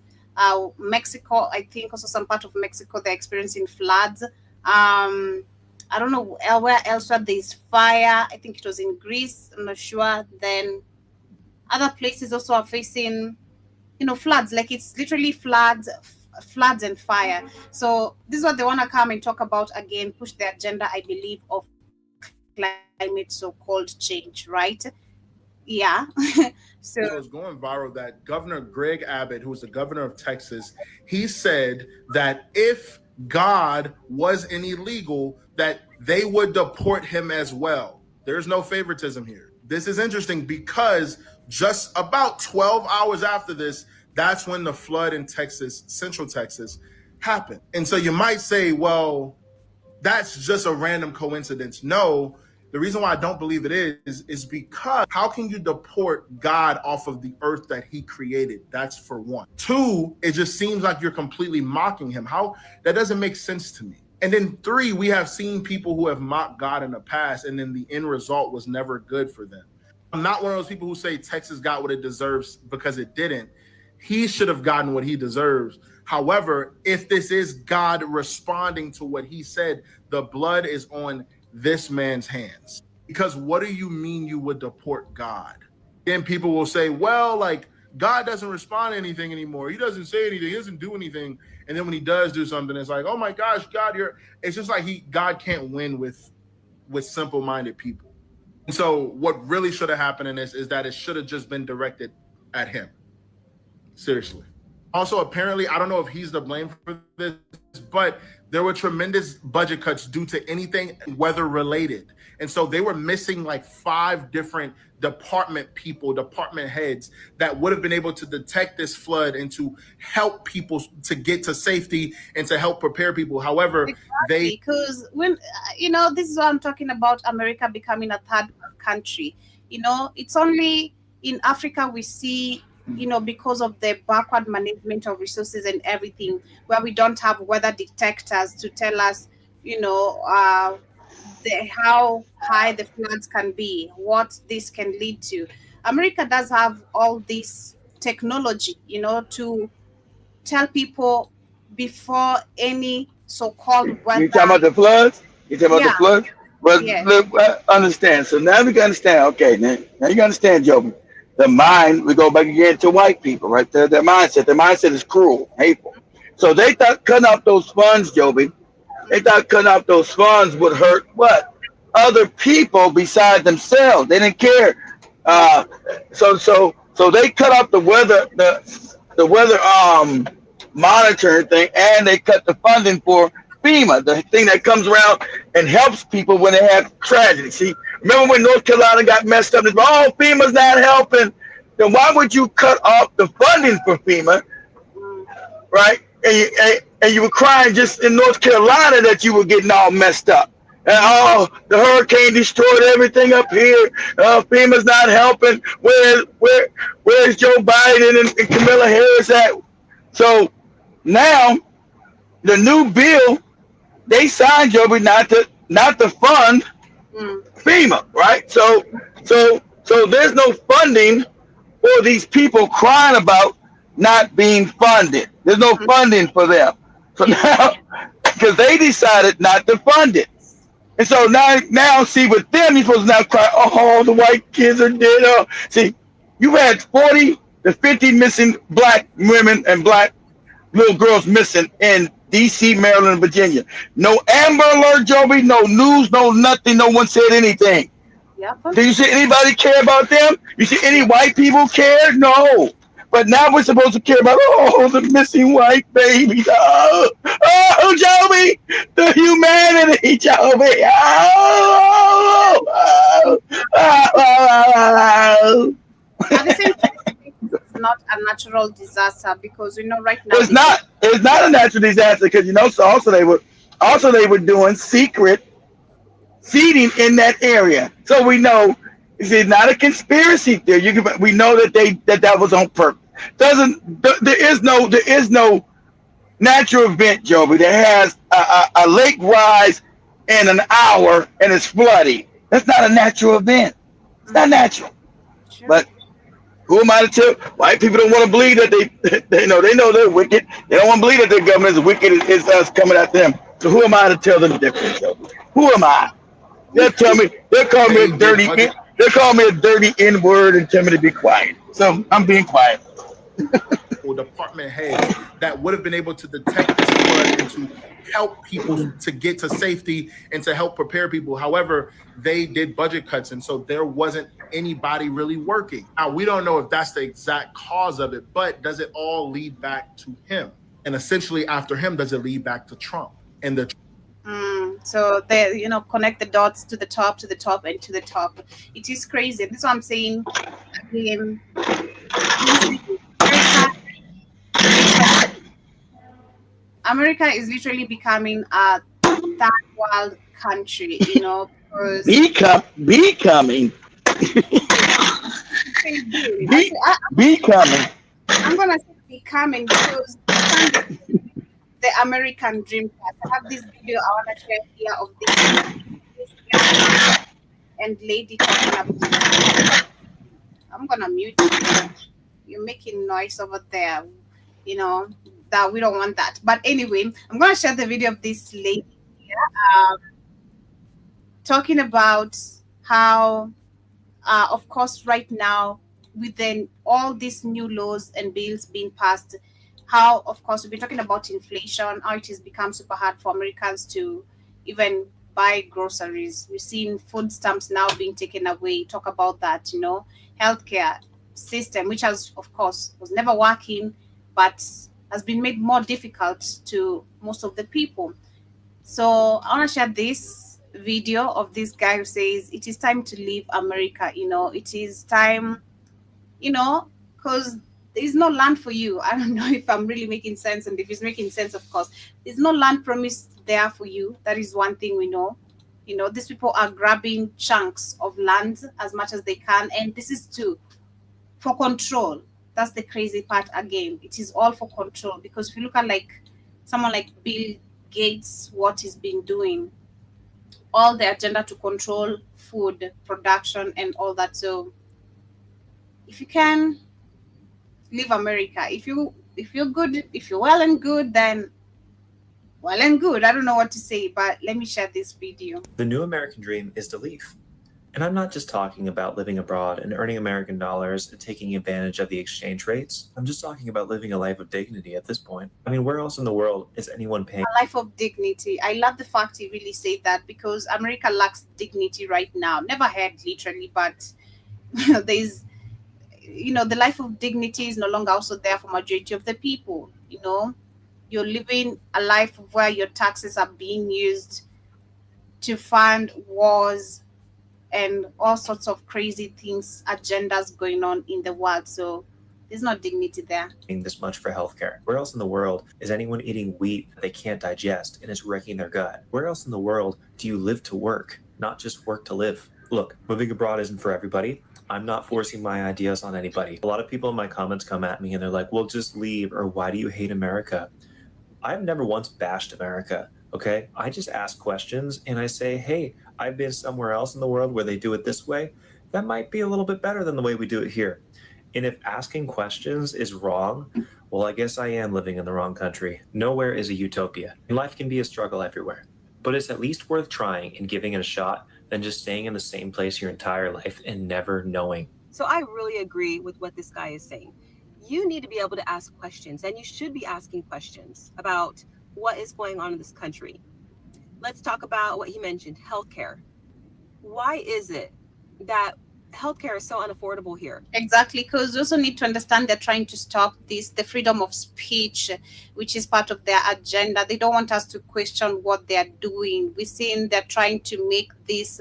Mexico. I think also some part of Mexico they're experiencing floods. I don't know where else there's fire. I think it was in Greece. I'm not sure. Then other places also are facing, floods. Like it's literally floods, floods and fire. So this is what they want to come and talk about again, push the agenda, I believe, of climate so-called change, right? Yeah. So it was going viral that Governor Greg Abbott, who was the governor of Texas, he said that if God was an illegal, that they would deport him as well. There's no favoritism here. This is interesting because just about 12 hours after this, that's when the flood in Texas, Central Texas, happened. And so you might say, well, that's just a random coincidence. No, the reason why I don't believe it is because how can you deport God off of the earth that he created? That's for one. Two, it just seems like you're completely mocking him. How? That doesn't make sense to me. And then three, we have seen people who have mocked God in the past, and then the end result was never good for them. I'm not one of those people who say Texas got what it deserves because it didn't. He should have gotten what he deserves. However, if this is God responding to what he said, the blood is on this man's hands. Because what do you mean you would deport God? Then people will say, well, like, God doesn't respond to anything anymore. He doesn't say anything. He doesn't do anything. And then when he does do something, it's like, oh my gosh, God, it's just like God can't win with simple-minded people. And so what really should have happened in this is that it should have just been directed at him. Seriously. Also, apparently, I don't know if he's to blame for this, but there were tremendous budget cuts due to anything weather related. And so they were missing like 5 different department heads that would have been able to detect this flood and to help people to get to safety and to help prepare people. However, because when, this is what I'm talking about, America becoming a third country. It's only in Africa we see, because of the backward management of resources and everything, where we don't have weather detectors to tell us, how high the floods can be, what this can lead to. America does have all this technology, to tell people before any so-called weather. You talking about the floods? You talking about the floods? But look, understand. So now we can understand. Okay, now you can understand, Joby. The mind, we go back again to white people, right there. Their mindset is cruel, hateful. So they thought cutting off those funds, Joby, they thought cutting off those funds would hurt what? Other people besides themselves. They didn't care. So they cut off the weather monitoring thing, and they cut the funding for FEMA, the thing that comes around and helps people when they have tragedy. See, remember when North Carolina got messed up? Oh, FEMA's not helping. Then why would you cut off the funding for FEMA, right? And you were crying just in North Carolina that you were getting all messed up. And the hurricane destroyed everything up here. FEMA's not helping. Where's Joe Biden and Kamala Harris at? So now the new bill, they signed, Joby, not to fund FEMA, right? So there's no funding for these people crying about not being funded. There's no funding for them. So now, because they decided not to fund it. And so now see, with them, you're supposed to now cry, oh, the white kids are dead. Oh. See, you had 40 to 50 missing black women and black little girls missing in D.C., Maryland, and Virginia. No Amber Alert, Joby, no news, no nothing. No one said anything. Do you see anybody care about them? You see any white people care? No. But now we're supposed to care about, the missing white babies. Oh, Joby, the humanity, Joby. At the same time, it's not a natural disaster because right now it's not a natural disaster because so also they were doing secret feeding in that area. So we know it's not a conspiracy theory. We know that was on purpose. There is no natural event, Joby, that has a lake rise in an hour and it's flooding. That's not a natural event. It's not natural. Sure. But who am I to tell? White people don't want to believe that they know they're wicked. They don't want to believe that their government is wicked. It's us coming at them. So who am I to tell them the difference, Joby? Who am I? They'll call me a dirty. They'll call me a dirty N-word and tell me to be quiet. So I'm being quiet. people, department heads that would have been able to detect this flood and to help people to get to safety and to help prepare people. However, they did budget cuts, and so there wasn't anybody really working. Now, we don't know if that's the exact cause of it, but does it all lead back to him? And essentially after him, does it lead back to Trump? And the So they, connect the dots to the top, and to the top. It is crazy. This is what I'm saying. Again, America is literally becoming a third world country, because Becoming. Becoming. I'm gonna say becoming because the American dream class. I have this video I wanna share here of this young man and lady talking about. I'm gonna mute you. You're making noise over there. That we don't want that. But anyway, I'm gonna share the video of this lady here, talking about how, of course, right now, within all these new laws and bills being passed, how, of course, we've been talking about inflation, how it has become super hard for Americans to even buy groceries. We've seen food stamps now being taken away. Talk about that, healthcare system, which has, of course, was never working, but has been made more difficult to most of the people. So I want to share this video of this guy who says it is time to leave America. It is time, because there's no land for you. I don't know if I'm really making sense, and if it's making sense, of course, there's no land promised there for you. That is one thing we know. These people are grabbing chunks of land as much as they can, and this is for control. That's the crazy part. Again, it is all for control, because if you look at someone like Bill Gates, what he's been doing, all the agenda to control food production and all that. So if you can leave America, if you're good, if you're well and good, then well and good. I don't know what to say, but let me share this video. The new American dream is to leave. And I'm not just talking about living abroad and earning American dollars and taking advantage of the exchange rates. I'm just talking about living a life of dignity at this point. I mean, where else in the world is anyone paying? A life of dignity. I love the fact he really said that, because America lacks dignity right now. Never had literally, but there's, the life of dignity is no longer also there for majority of the people. You're living a life where your taxes are being used to fund wars and all sorts of crazy things, agendas going on in the world. So there's no dignity there. This much for healthcare. Where else in the world is anyone eating wheat that they can't digest and is wrecking their gut? Where else in the world do you live to work, not just work to live? Look, moving abroad isn't for everybody. I'm not forcing my ideas on anybody. A lot of people in my comments come at me and they're like, well, just leave, or why do you hate America? I've never once bashed America. Okay, I just ask questions and I say, hey, I've been somewhere else in the world where they do it this way. That might be a little bit better than the way we do it here. And if asking questions is wrong, well, I guess I am living in the wrong country. Nowhere is a utopia. Life can be a struggle everywhere. But it's at least worth trying and giving it a shot than just staying in the same place your entire life and never knowing. So I really agree with what this guy is saying. You need to be able to ask questions, and you should be asking questions about what is going on in this country. Let's talk about what he mentioned, healthcare. Why is it that healthcare is so unaffordable here? Exactly, because you also need to understand they're trying to stop the freedom of speech, which is part of their agenda. They don't want us to question what they're doing. We're seeing they're trying to make this,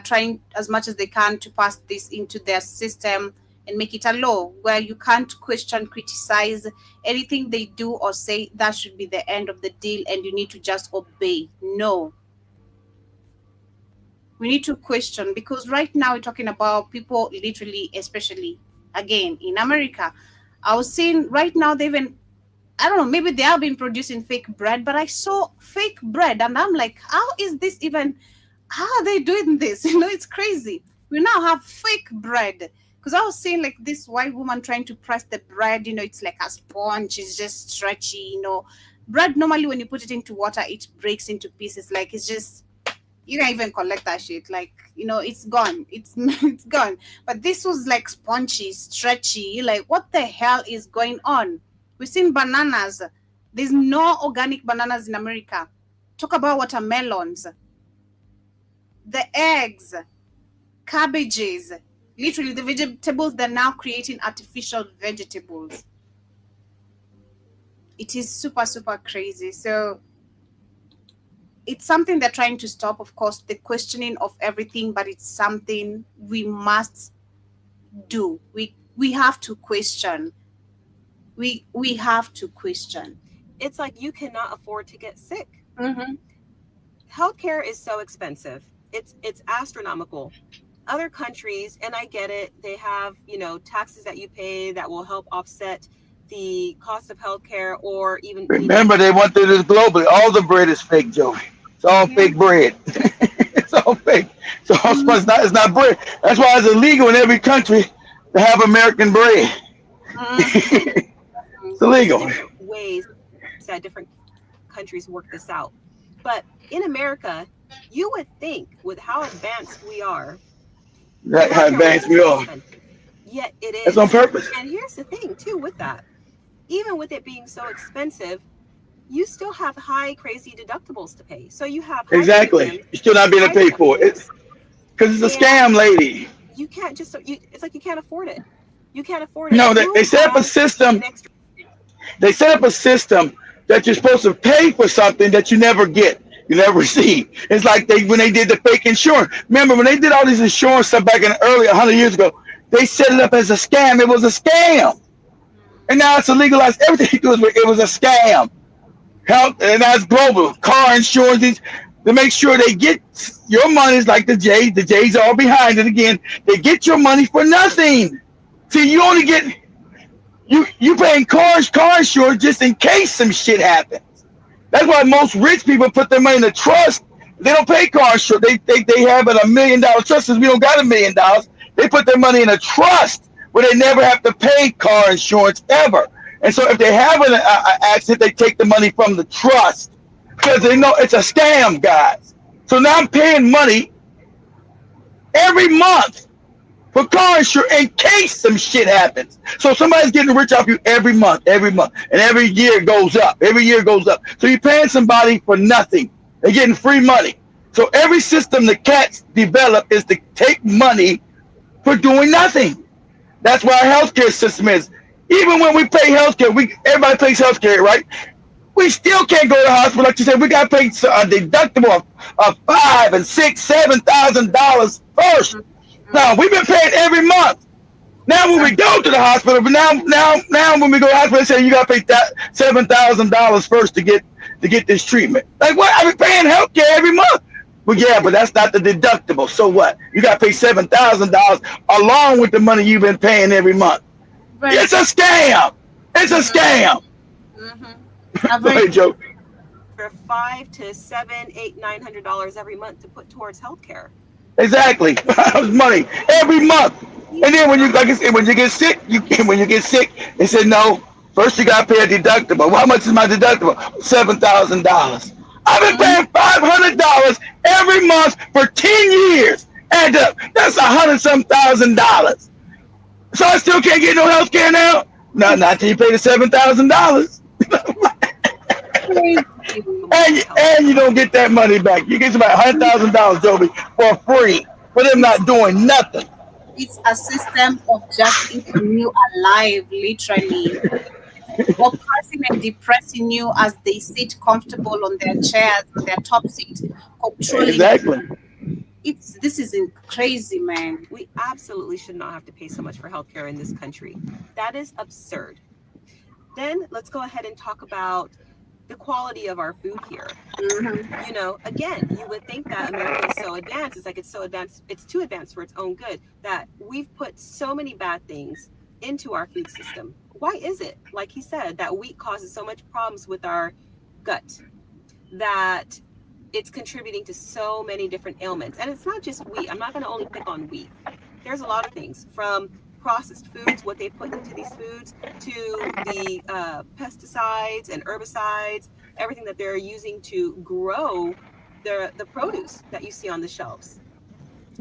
trying as much as they can to pass this into their system and make it a law where you can't question, criticize anything they do or say. That should be the end of the deal, and you need to just obey. No. We need to question, because right now we're talking about people literally, especially again in America. I was seeing right now they even, I don't know, maybe they have been producing fake bread, but I saw fake bread and I'm like, how is this even, how are they doing this? It's crazy. We now have fake bread. Because I was seeing like this white woman trying to press the bread, it's like a sponge, it's just stretchy, bread normally when you put it into water, it breaks into pieces. Like it's just, You can't even collect that shit. Like, it's gone. It's gone. But this was like spongy, stretchy. Like, what the hell is going on? We've seen bananas. There's no organic bananas in America. Talk about watermelons, the eggs, cabbages. Literally, the vegetables, they're now creating artificial vegetables. It is super, super crazy. So it's something they're trying to stop, of course, the questioning of everything, but it's something we must do. We have to question. We have to question. It's like you cannot afford to get sick. Mm-hmm. Healthcare is so expensive. It's astronomical. Other countries, and I get it, they have, taxes that you pay that will help offset the cost of healthcare, or even Remember, they want to do this globally. All the bread is fake, Joey. It's all fake bread. It's all fake. It's not bread. That's why it's illegal in every country to have American bread. It's illegal. There's different ways that different countries work this out. But in America, you would think with how advanced we are, How advanced we are. Yet it is. That's on purpose. And here's the thing, too, with that. Even with it being so expensive, you still have high, crazy deductibles to pay. So you have Exactly. You're still not being able to pay for it. Because it's a scam, lady. You can't just, it's like you can't afford it. You can't afford it. No, they set up a system. They set up a system that you're supposed to pay for something that you never get. You never receive. It's like when they did the fake insurance. Remember, when they did all these insurance stuff back in the early 100 years ago, they set it up as a scam. It was a scam. And now it's legalized. Everything you do it was a scam. Health, and that's global. Car insurance, to make sure they get your money is like the Jays. The Jays are all behind it again. They get your money for nothing. See, you only get you paying car insurance just in case some shit happens. That's why most rich people put their money in a trust. They don't pay car insurance. They have a $1 million trust. Since we don't got $1 million, they put their money in a trust where they never have to pay car insurance ever. And so if they have an accident, they take the money from the trust because they know it's a scam, guys. So now I'm paying money every month for car insurance in case some shit happens. So somebody's getting rich off you every month, and every year goes up. Every year goes up. So you're paying somebody for nothing. They're getting free money. So every system the cats develop is to take money for doing nothing. That's why our healthcare system is. Even when we pay healthcare, everybody pays healthcare, right? We still can't go to the hospital. Like you said, we got to pay a deductible of $5,000 and $6,000, $7,000 first. Now we've been paying every month. Now when we go to the hospital, but now when we go to the hospital, they say you got to pay $7,000 first to get this treatment. Like what? I've been paying healthcare every month. Well, yeah, but that's not the deductible. So what? You got to pay $7,000 along with the money you've been paying every month. Right. It's a scam. It's a scam. Go ahead, Joe. For $500 to $700, $800, $900 every month to put towards healthcare. Exactly. Money every month. And then when you get sick, they said no. First you got to pay a deductible. Well, how much is my deductible? $7,000. I've been paying $500 every month for 10 years. And that's $100-some-thousand. So I still can't get no health care now? No, not till you pay the $7,000. and you don't get that money back. You get about $100,000, Joby, for free for them not doing nothing. It's a system of just keeping you alive, literally. Oppressing and depressing you as they sit comfortable on their chairs, on their top seat, controlling. Exactly. This is crazy, man. We absolutely should not have to pay so much for healthcare in this country. That is absurd. Then let's go ahead and talk about the quality of our food here. Again, you would think that America is so advanced. It's like it's so advanced. It's too advanced for its own good that we've put so many bad things into our food system. Why is it, like he said, that wheat causes so much problems with our gut, that it's contributing to so many different ailments? And it's not just wheat. I'm not going to only pick on wheat. There's a lot of things, from processed foods, what they put into these foods, to the pesticides and herbicides, everything that they're using to grow the produce that you see on the shelves.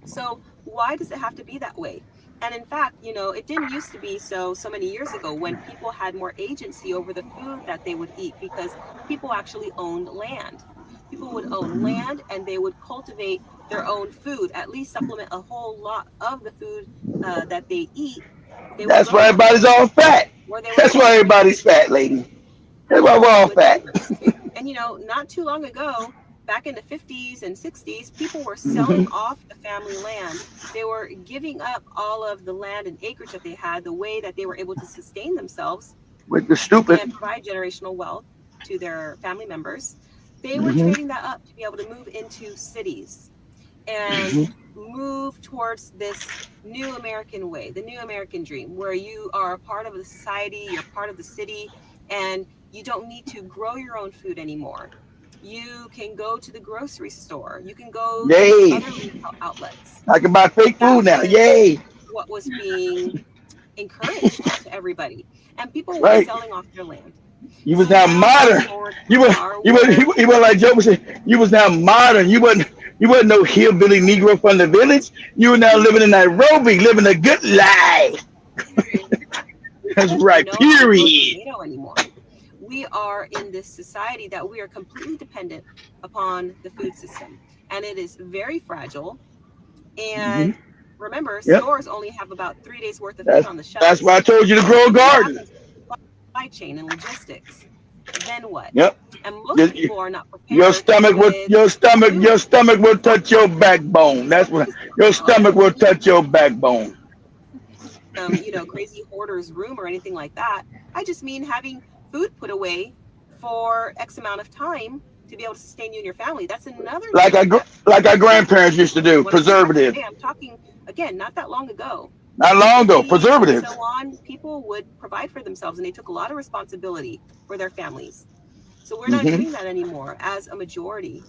So why does it have to be that way? And in fact, it didn't used to be so many years ago when people had more agency over the food that they would eat because people actually owned land. People would own land and they would cultivate their own food, at least supplement a whole lot of the food that they eat. They would That's grow why their everybody's own, all fat. or they would That's why cultivate everybody's fat, lady. That's why we're all with fat. neighbors. And not too long ago, back in the 50s and 60s, people were selling off the family land. They were giving up all of the land and acreage that they had, the way that they were able to sustain themselves With the stupid. and provide generational wealth to their family members. They were Mhm. trading that up to be able to move into cities and move towards this new American way, the new American dream, where you are a part of the society, you're part of the city, and you don't need to grow your own food anymore. You can go to the grocery store. You can go to Yay. other retail outlets. I can buy fake That food now. was Yay. what was being encouraged to everybody. And people were Right. selling off their land. You was So now now fast modern. forward, You we was are you was where you was like Joe was saying. You was now modern. You wasn't no hillbilly Negro from the village. You were now living in Nairobi, living a good life. That's right. know how to grow a Period. tomato anymore. We are in this society that we are completely dependent upon the food system, and it is very fragile. And remember, Yep. stores only have about 3 days worth of food That's on the that's shelves. why I told you to grow a Something garden. happens to the supply chain and logistics. Then what? Yep. And most Your, people are not your prepared stomach will with food. your stomach will touch your backbone. That's what your Oh yeah, stomach will touch your backbone. crazy hoarder's room or anything like that. I just mean having food put away for X amount of time to be able to sustain you and your family. That's another thing that Like our people grandparents used to do. want to bring up Preservative. today. I'm talking again, not that long ago. Not In the long ago. 50s and Preservative. so on, people would provide for themselves and they took a lot of responsibility for their families. So we're not doing that anymore as a majority.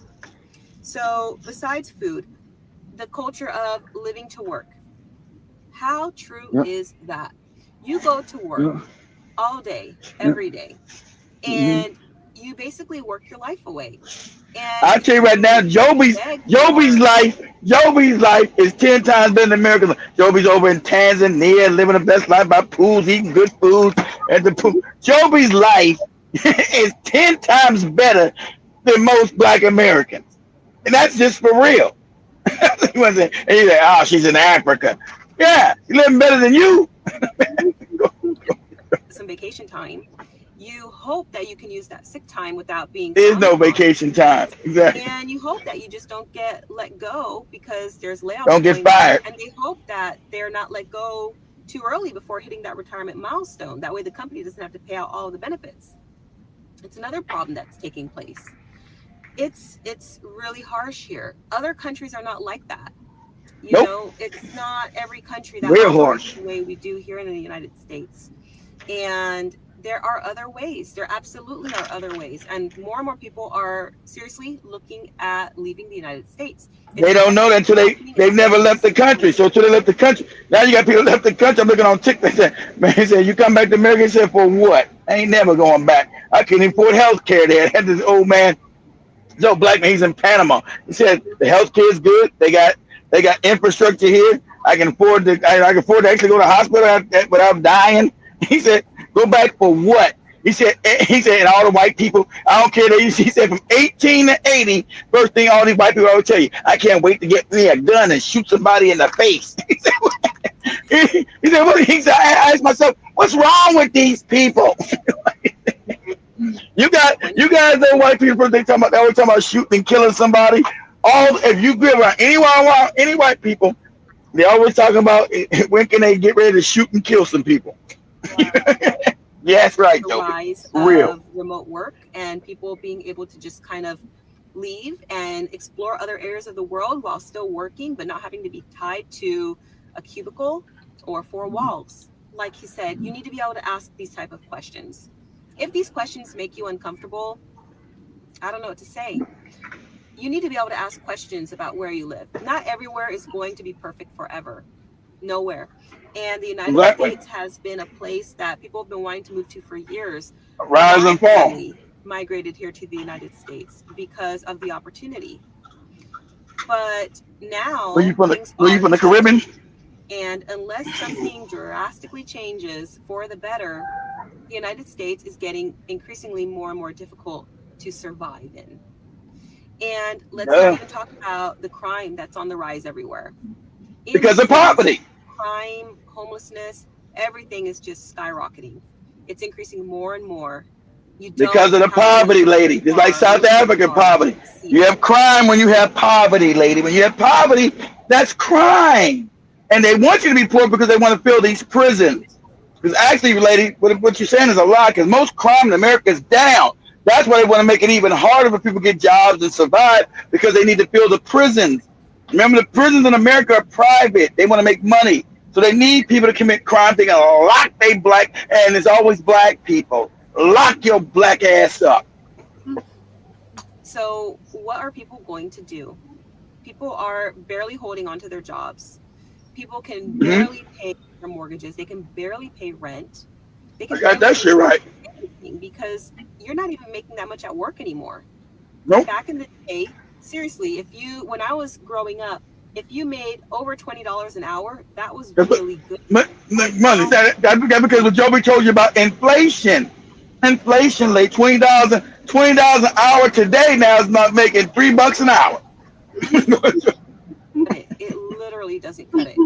So besides food, the culture of living to work. How true Yep. is that? You go to work Yep. all day, Yep. every day, and you basically work your life away. And I tell you right now, you beg Joby's for life is 10 times better than America's life. Joby's over in Tanzania, living the best life by pools, eating good food at the pool. Joby's life is 10 times better than most Black Americans, and that's just for real. And you say, "Oh, she's in Africa." Yeah, she's living better than you. some vacation time. You hope that you can use that sick time without being There's frowned no upon. vacation time. Exactly. And you hope that you just don't get let go because there's layoffs Don't get going on. fired. And they hope that they're not let go too early before hitting that retirement milestone. That way the company doesn't have to pay out all of the benefits. It's another problem that's taking place. It's really harsh here. Other countries are not like that. It's not every country that Real operates harsh. the way we do here in the United States. And there are other ways. There absolutely are other ways. And more people are seriously looking at leaving the United States. They don't know that until they've never left the country. So until they left the country, now you got people left the country. I'm looking on TikTok. They said, man, he said, you come back to America. He said, for what? I ain't never going back. I couldn't afford health care there. I had this old man, Joe Blackman, he's in Panama. He said the health care is good. They got infrastructure here. I can afford to actually go to the hospital without dying. He said, go back for what? He said, and all the white people, I don't care. He said, from 18 to 80, first thing all these white people always tell you, I can't wait to get me a gun and shoot somebody in the face. He said, I asked myself, what's wrong with these people? You guys know white people, they always talking about shooting and killing somebody. If you get around any white people, they always talking about when can they get ready to shoot and kill some people. Yes, right, the Joe. rise Real. of remote work and people being able to just kind of leave and explore other areas of the world while still working, but not having to be tied to a cubicle or four walls. Like he said, you need to be able to ask these type of questions. If these questions make you uncomfortable, I don't know what to say. You need to be able to ask questions about where you live. Not everywhere is going to be perfect forever. Nowhere. And the United States has been a place that people have been wanting to move to for years. Rise My and fall. family migrated here to the United States because of the opportunity. But now Where you from things the are Caribbean? and unless something drastically changes for the better, the United States is getting increasingly more and more difficult to survive in. And let's not even talk about the crime that's on the rise everywhere. Because of poverty. Crime, homelessness, everything is just skyrocketing. It's increasing more and more. Because of the poverty, lady. It's like South African poverty. You have crime when you have poverty, lady. When you have poverty, that's crime. And they want you to be poor because they want to fill these prisons. Because actually, lady, what you're saying is a lie, because most crime in America is down. That's why they want to make it even harder for people to get jobs and survive, because they need to fill the prisons. Remember, the prisons in America are private. They want to make money. So they need people to commit crime. They can lock they black, and it's always black people. Lock your black ass up. So what are people going to do? People are barely holding on to their jobs. People can barely pay their mortgages. They can barely pay rent. They can I got that shit right. Because you're not even making that much at work anymore. Nope. Back in the day, seriously, when I was growing up, if you made over $20 an hour, that was really good. Money. That's because what Joby told you about inflation. Inflation, like $20 an hour today now is not making $3 an hour. It literally doesn't cut it.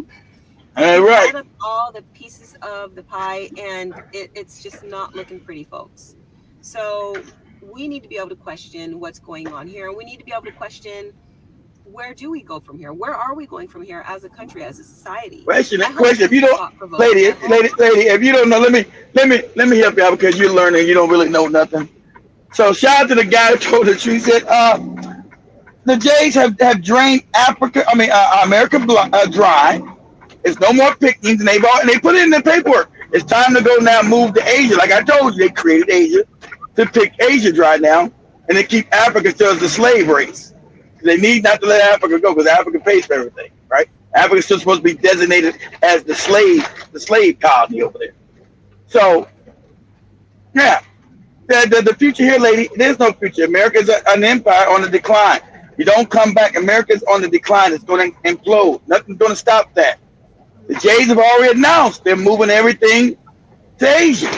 Right. Add up all the pieces of the pie, and it's just not looking pretty, folks. So we need to be able to question what's going on here. We need to be able to question, where do we go from here? Where are we going from here as a country, as a society? Question. If you don't, lady, if you don't know, let me help you out, because you're learning. You don't really know nothing. So shout out to the guy who told the truth. He said, the Jays have drained America dry. It's no more pickings, and they put it in the paperwork. It's time to go now, move to Asia. Like I told you, they created Asia to pick Asia dry now, and they keep Africa still as the slave race. They need not to let Africa go, because Africa pays for everything, right? Africa's still supposed to be designated as the slave colony over there. So, yeah, the future here, lady, there's no future. America is an empire on the decline. You don't come back. America's on the decline. It's going to implode. Nothing's going to stop that. The Jays have already announced they're moving everything to Asia.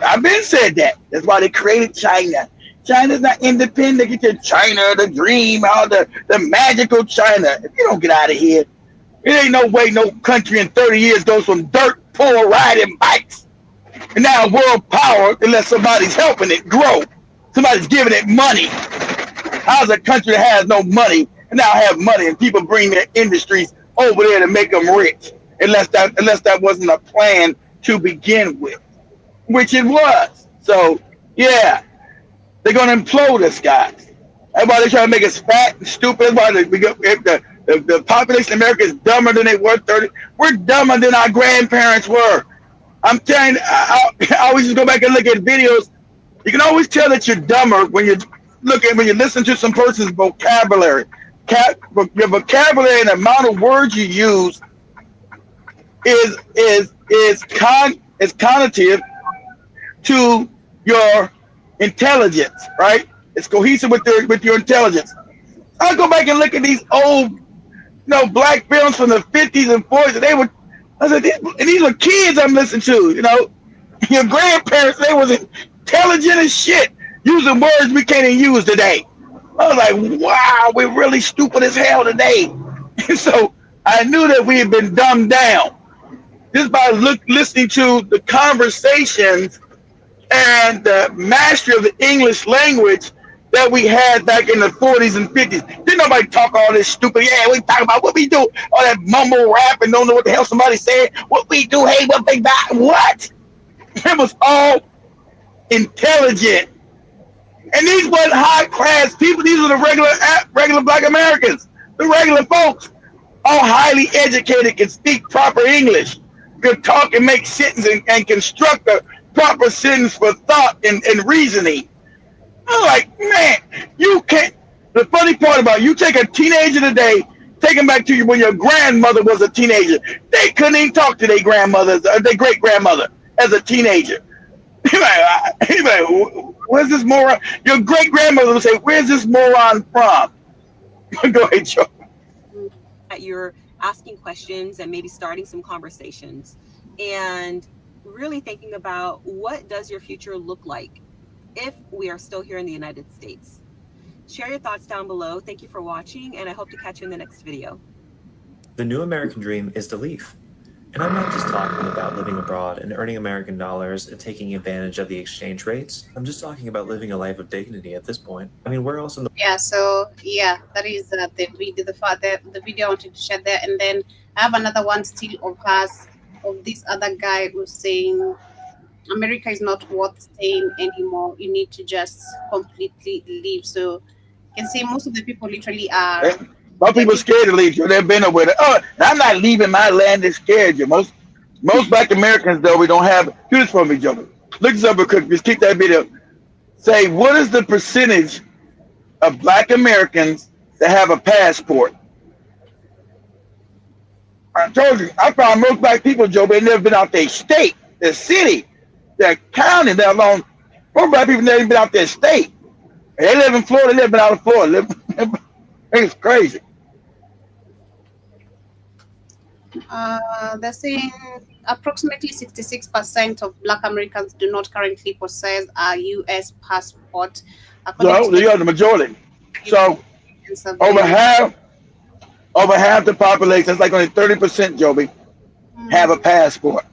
I've been said that. That's why they created China. China's not independent. Get your China, the dream, all the magical China. If you don't get out of here, it ain't no way no country in 30 years goes from dirt poor riding bikes and now world power unless somebody's helping it grow. Somebody's giving it money. How's a country that has no money and now have money, and people bring their industries over there to make them rich? Unless that wasn't a plan to begin with, which it was. So yeah, they're gonna implode us, guys. That's why they try to make us fat and stupid. That's why the population of America is dumber than they were 30. We're dumber than our grandparents were. I'm telling you, I always just go back and look at videos. You can always tell that you're dumber when you listen to some person's vocabulary. Your vocabulary and the amount of words you use is cognitive to your intelligence, right? It's cohesive with your intelligence. I go back and look at these old, black films from the 50s and 40s. These were kids I'm listening to. Your grandparents, they was intelligent as shit, using words we can't even use today. I was like, wow, we're really stupid as hell today. So I knew that we had been dumbed down just by listening to the conversations and the mastery of the English language that we had back in the 40s and 50s. Didn't nobody talk all this stupid, we talk about what we do, all that mumble rap and don't know what the hell somebody said, what we do, hey, what they got, what? It was all intelligent. And these weren't high class people, these were the regular black Americans, the regular folks, all highly educated, can speak proper English, could talk and make sentences and construct a proper sentence for thought and reasoning. I'm like, man, you can't. The funny part about it, you take a teenager today, take them back to you when your grandmother was a teenager. They couldn't even talk to their grandmother, their great grandmother as a teenager. He's like, where's this moron? Your great grandmother would say, where's this moron from? Go ahead, Joe. that you're asking questions and maybe starting some conversations and really thinking about what does your future look like if we are still here in the United States. Share your thoughts down below. Thank you for watching, and I hope to catch you in the next video. The new American dream is to leave. And I'm not just talking about living abroad and earning American dollars and taking advantage of the exchange rates. I'm just talking about living a life of dignity at this point. I mean, where else in the Yeah, so yeah, that is the video, the video I wanted to share there. And then I have another one still of hers, of this other guy who's saying America is not worth staying anymore. You need to just completely leave. So you can see most of the people literally are. My people scared to leave. So they've been aware. Oh, I'm not leaving my land. They're scared. You most Black Americans though we don't have. Do this for me, Joe. Look this up real quick. Just keep that video. Say what is the percentage of Black Americans that have a passport? I told you, I found most Black people, Joe, they never been out their state, their city, their county, let alone most Black people never been out their state. And they live in Florida, they never been out of Florida. It's crazy. They're saying approximately 66% of Black Americans do not currently possess a U.S. passport. So they are the majority. So over half the population, that's like only 30%, Joby, have a passport.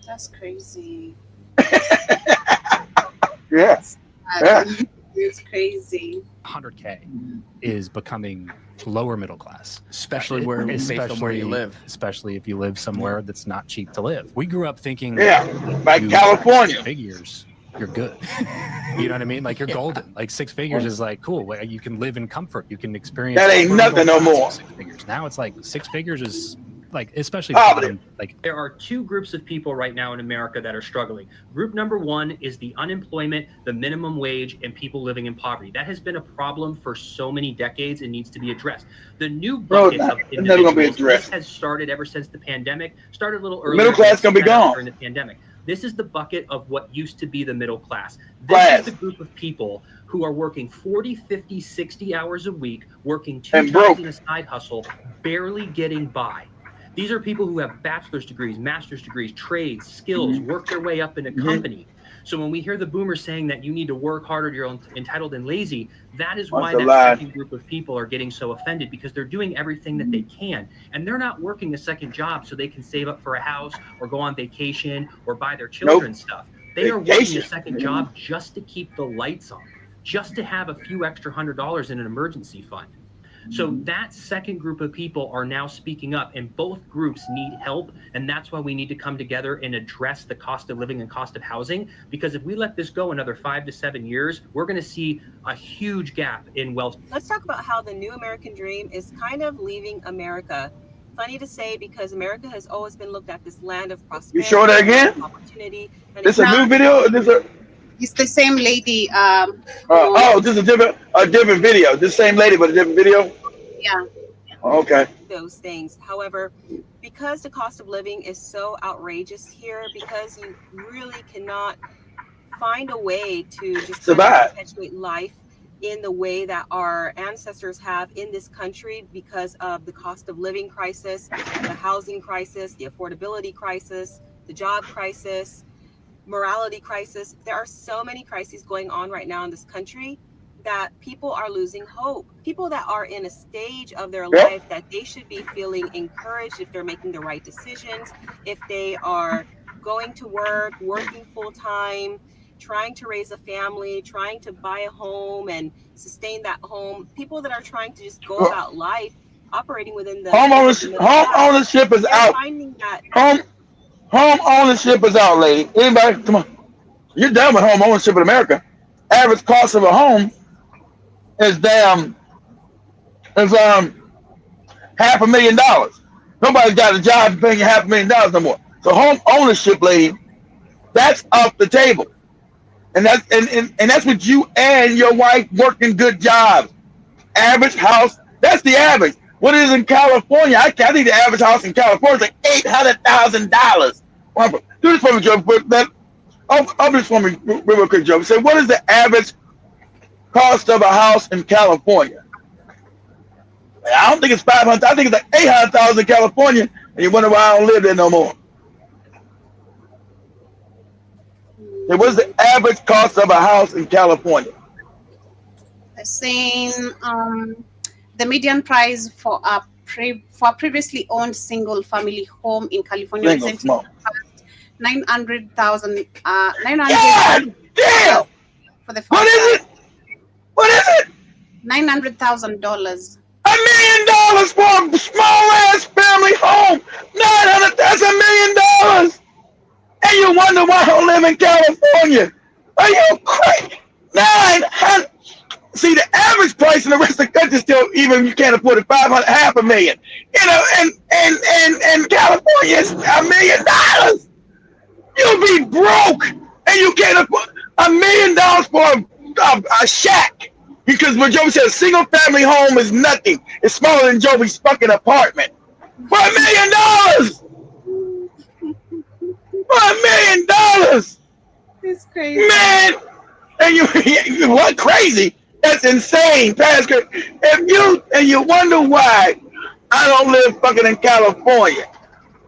That's crazy. Yeah. It's crazy. 100K is becoming lower middle class, especially where you live, especially if you live somewhere that's not cheap to live. We grew up thinking, like California, 6 figures, you're good. You know what I mean? Like you're golden. Like 6 figures is like cool. You can live in comfort. You can experience. That ain't nothing no more. 6 figures. Now it's like 6 figures is like, especially like there are two groups of people right now in America that are struggling. Group number one is the unemployment, the minimum wage, and people living in poverty. That has been a problem for so many decades and needs to be addressed. The new bucket of individuals, this has started ever since the pandemic, started a little earlier. Middle class gonna be gone during the pandemic. This is the bucket of what used to be the middle class. This is the group of people who are working 40, 50, 60 hours a week, working 2 jobs in a side hustle, barely getting by. These are people who have bachelor's degrees, master's degrees, trades, skills, work their way up in a company. So when we hear the boomers saying that you need to work harder, you're entitled and lazy, that is why that second group of people are getting so offended, because they're doing everything that they can. And they're not working a second job so they can save up for a house or go on vacation or buy their children stuff. They are working a second job just to keep the lights on, just to have a few extra $100 in an emergency fund. So that second group of people are now speaking up, and both groups need help. And that's why we need to come together and address the cost of living and cost of housing. Because if we let this go another 5 to 7 years, we're going to see a huge gap in wealth. Let's talk about how the new American dream is kind of leaving America. Funny to say, because America has always been looked at this land of prosperity. You show that again? Opportunity. This a new video? It's the same lady. This is a different video. This same lady, but a different video. Yeah. Okay. Those things. However, because the cost of living is so outrageous here, because you really cannot find a way to just survive, perpetuate life in the way that our ancestors have in this country, because of the cost of living crisis, the housing crisis, the affordability crisis, the job crisis, morality crisis. There are so many crises going on right now in this country that people are losing hope. People that are in a stage of their life that they should be feeling encouraged if they're making the right decisions, if they are going to work, working full time, trying to raise a family, trying to buy a home and sustain that home. People that are trying to just go about life operating within the home ownership is out. Home ownership is out, lady. Anybody? Come on. You're done with home ownership in America. Average cost of a home is $500,000. Nobody's got a job paying you $500,000 no more. So home ownership, lady, that's off the table. And that's with you and your wife working good jobs. Average house, that's the average. What is in California? I think the average house in California is like $800,000. Do this for me, Joe. I'll do this for me real quick, Joe. Say, what is the average cost of a house in California? I don't think it's 500. I think it's like 800,000 in California, and you wonder why I don't live there no more. And what's the average cost of a house in California? They're saying the median price for a previously owned single family home in California recently passed 900,000. 900. Damn! For the first what is it? What is it? $900,000. $1 million for a small ass family home. 900. That's $1 million. And you wonder why I don't live in California? Are you crazy? 900. See, the average price in the rest of the country still, even you can't afford it, $500,000. You know, and California is $1 million. You'll be broke, and you can't afford $1 million for a shack. Because when Joey said a single family home is nothing. It's smaller than Joey's fucking apartment. For $1 million. For $1 million. It's crazy. Man, and you what crazy? That's insane, Pastor. If you wonder why I don't live fucking in California.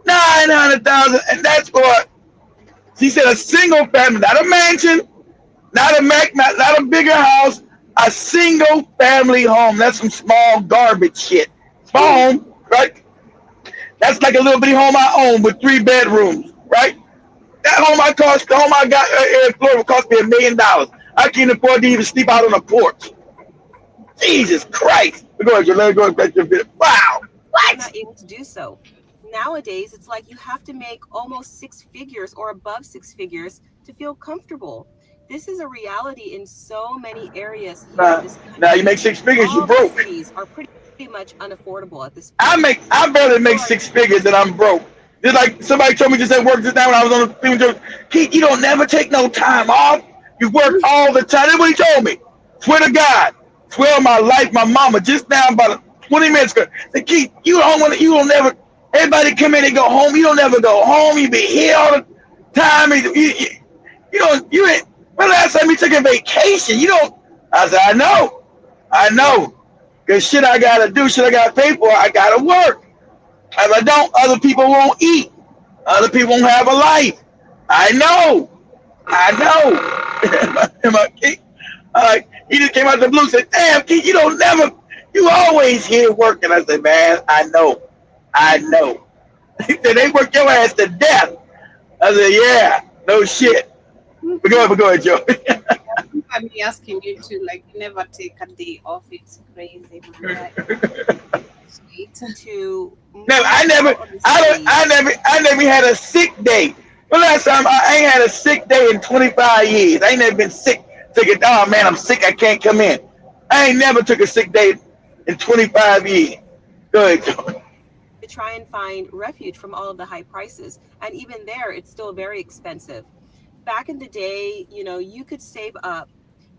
900,000, and that's for, she said, a single family, not a mansion, not a bigger house, a single family home. That's some small garbage shit. Small home, right? That's like a little bitty home I own with 3 bedrooms, right? That home I got in Florida cost me $1 million. I can't afford to even sleep out on a porch. Jesus Christ. Go ahead, let me go back to a bit. Wow. What? I'm not able to do so. Nowadays, it's like you have to make almost 6 figures or above 6 figures to feel comfortable. This is a reality in so many areas here in this country. Now you make 6 figures, you broke. Cities are pretty much unaffordable at this point. I barely make 6 figures and I'm broke. Just like somebody told me just at work just now when I was on the thing, Keith, you don't never take no time off. You work all the time. That's what he told me. Swear to God. Swear on my life, my mama, just now about 20 minutes ago. Said, Keith, you don't never, everybody come in and go home. You don't never go home. You be here all the time. You ain't, when last time you took a vacation? You don't, I said, I know. Because shit I gotta do, shit I gotta pay for, I gotta work. If I don't, other people won't eat. Other people won't have a life. I know. He just came out the blue and said, damn, Keith, you always here working. I said, man, I know. He said, they work your ass to death. I said, yeah, no shit. But go ahead, Joe. I'm asking you to never take a day off. It's crazy. I never had a sick day. The last time I ain't had a sick day in 25 years. I ain't never been sick. Oh man, I'm sick. I can't come in. I ain't never took a sick day in 25 years. Go ahead, Joe. To try and find refuge from all of the high prices, and even there, it's still very expensive. Back in the day, you could save up.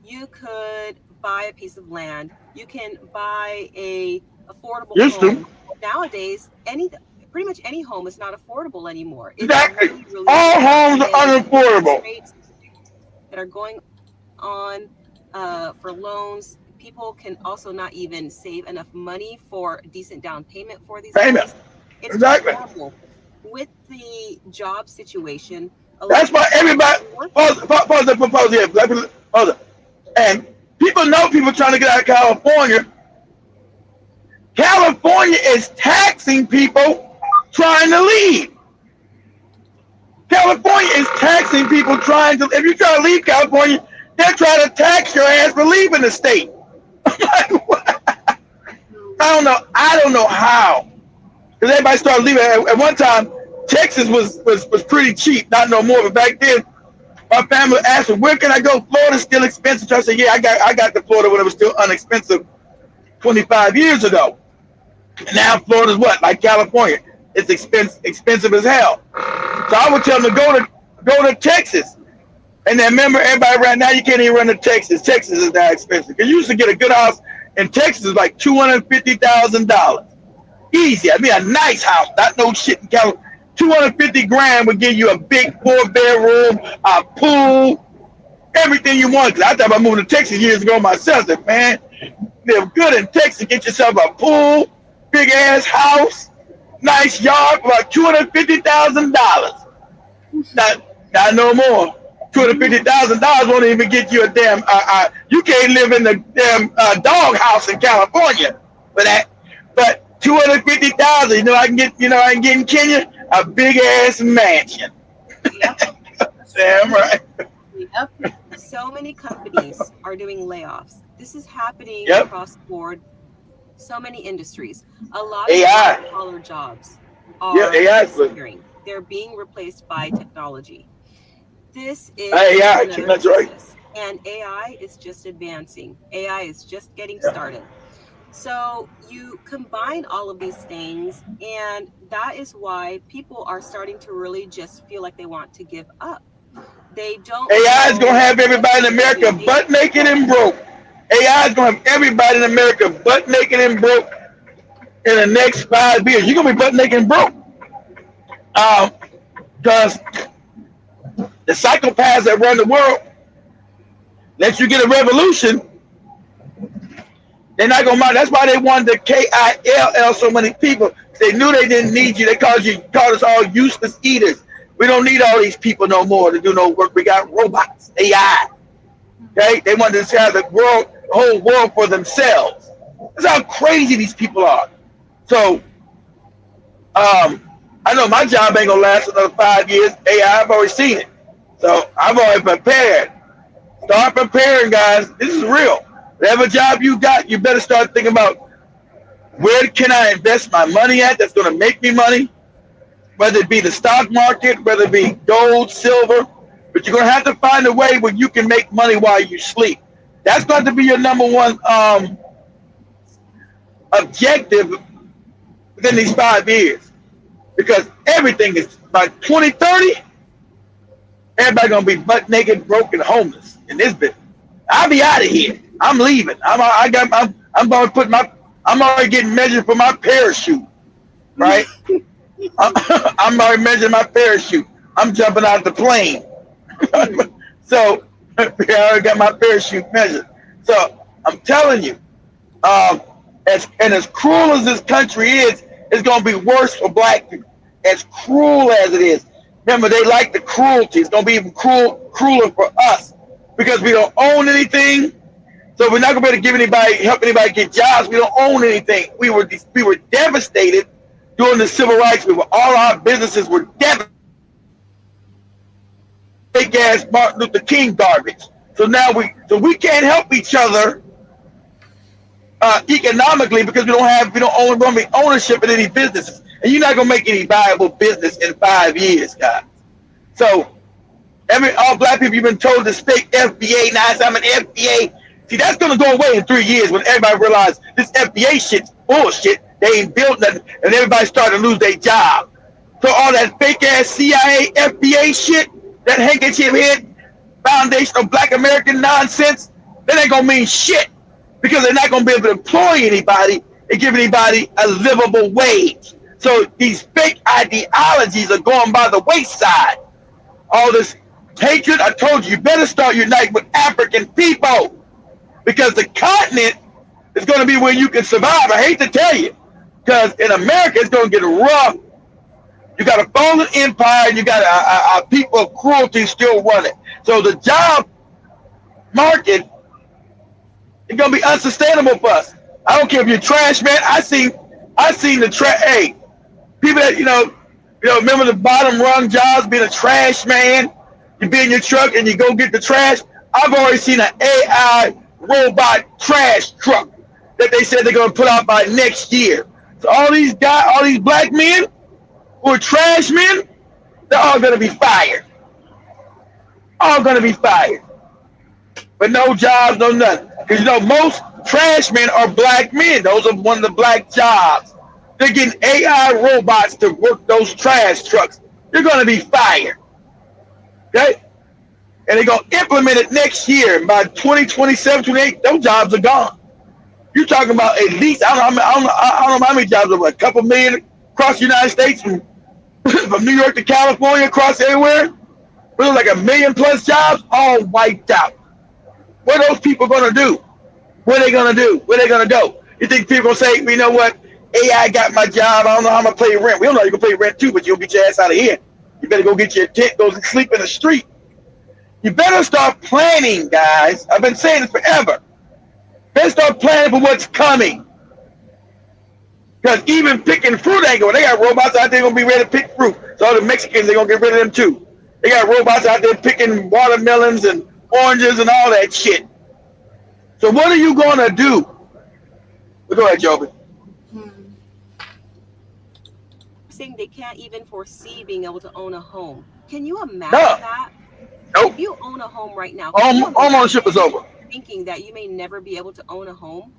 You could buy a piece of land. You can buy a affordable home. Nowadays, pretty much any home is not affordable anymore. Exactly. All homes are unaffordable. That are going on for loans. People can also not even save enough money for decent down payment for these homes. It's exactly horrible. With the job situation. That's why everybody pause. And people know people trying to get out of California. California is taxing people trying to leave. California is taxing people trying to. If you try to leave California, they're trying to tax your ass for leaving the state. I don't know how. Because everybody started leaving. At one time, Texas was pretty cheap. Not no more. But back then, my family asked me, where can I go? Florida's still expensive. So I said, yeah, I got to Florida when it was still inexpensive 25 years ago. And now Florida's what? Like California. It's expensive as hell. So I would tell them to go to Texas. And then remember, everybody right now, you can't even run to Texas. Texas is that expensive. Because you used to get a good house in Texas is like $250,000. Easy. I mean, a nice house, not no shit in California. 250 grand would give you a big 4-bedroom, a pool, everything you want. Because I thought about moving to Texas years ago myself. I said, man, live good in Texas. Get yourself a pool, big ass house, nice yard, for about $250,000. Not no more. $250,000 won't even get you a damn. You can't live in the damn dog house in California for that. But $250,000, I can get. I can get in Kenya a big ass mansion. Damn right. Yep. So many companies are doing layoffs. This is happening across the board. So many industries. A lot of white-collar jobs are disappearing. They're being replaced by technology. This is another business. And AI is just advancing. AI is just getting started. So you combine all of these things, and that is why people are starting to really just feel like they want to give up. They don't. AI is gonna have everybody in America butt naked and broke. AI is gonna have everybody in America butt naked and broke in the next 5 years. You're gonna be butt naked and broke. Because the psychopaths that run the world, let you get a revolution, they're not gonna mind. That's why they wanted to KILL so many people. They knew they didn't need you. They called us all useless eaters. We don't need all these people no more to do no work. We got robots, AI. Okay? They wanted to have the whole world for themselves. That's how crazy these people are. So, I know my job ain't gonna last another 5 years. AI, I've already seen it. So I've already prepared. Start preparing, guys. This is real. Whatever job you got, you better start thinking about where can I invest my money at that's gonna make me money, whether it be the stock market, whether it be gold, silver, but you're gonna have to find a way where you can make money while you sleep. That's going to be your number one objective within these 5 years, because everything is by 2030. Everybody gonna be butt naked, broke, and homeless in this business. I'll be out of here. I'm leaving. I'm already getting measured for my parachute, right? I'm already measuring my parachute. I'm jumping out the plane. So I already got my parachute measured. So I'm telling you, as cruel as this country is, it's gonna be worse for black people. As cruel as it is. Remember, they like the cruelty. It's gonna be even crueler for us because we don't own anything. So we're not gonna be able to help anybody get jobs. We don't own anything. We were devastated during the civil rights movement. All our businesses were devastated. Big ass Martin Luther King garbage. So now we can't help each other economically because we don't own ownership in any businesses, and you're not gonna make any viable business in 5 years, guys. So all black people, you've been told to fake FBA. Now I'm an FBA. See, that's gonna go away in 3 years when everybody realizes this FBA shit's bullshit. They ain't built nothing, and everybody starting to lose their job. So all that fake ass CIA, FBA shit, that handkerchief head foundation of Black American nonsense, that ain't gonna mean shit because they're not gonna be able to employ anybody and give anybody a livable wage. So these fake ideologies are going by the wayside. All this hatred, I told you, you better start uniting with African people because the continent is going to be where you can survive. I hate to tell you, because in America it's going to get rough. You got a fallen empire and you got a people of cruelty still running. So the job market is going to be unsustainable for us. I don't care if you're trash man. I seen the trash. Hey, people that remember the bottom rung jobs, being a trash man. You be in your truck and you go get the trash. I've already seen an AI robot trash truck that they said they're gonna put out by next year. So all these black men who are trash men, they're all gonna be fired. All gonna be fired. But no jobs, no nothing. Because most trash men are black men. Those are one of the black jobs. They're getting AI robots to work those trash trucks. You're gonna be fired. Okay? And they're going to implement it next year. By 2027, 28, those jobs are gone. You're talking about at least, I don't know how many jobs, a couple million across the United States, from New York to California, across everywhere. There's like 1 million plus jobs, all wiped out. What are those people going to do? What are they going to do? Where are they going to go? You think people say, you know what? AI got my job. I don't know how I'm gonna pay rent. We don't know you can pay rent too, but you'll get your ass out of here. You better go get your tent, go sleep in the street. You better start planning, guys. I've been saying it forever. Better start planning for what's coming. Because even picking fruit ain't going. They got robots out there gonna be ready to pick fruit. So all the Mexicans, they're gonna get rid of them too. They got robots out there picking watermelons and oranges and all that shit. So what are you gonna do? Go ahead, Joby. Saying they can't even foresee being able to own a home. Can you imagine that? Nope. If you own a home right now, Homeownership is over. Thinking that you may never be able to own a home.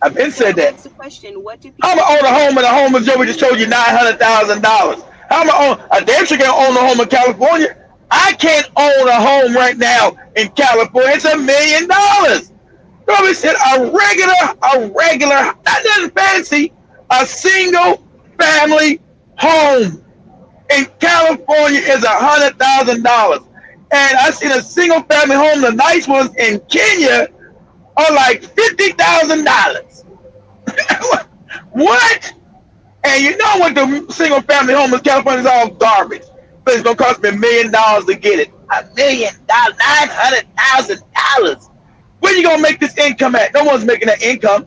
I've been said that. That's the question. What do people? I'm gonna own a home, and a home of Joby just told you $900,000. How am I own? I damn sure can't own a home in California. I can't own a home right now in California. It's $1 million. Joby said a regular, not nothing fancy, a single family home in California is $100,000. And I seen a single family home, the nice ones in Kenya are like $50,000. What? And you know what the single family home in California is all garbage. But it's gonna cost me $1 million to get it. $1 million, $900,000. Where you gonna make this income at? No one's making that income.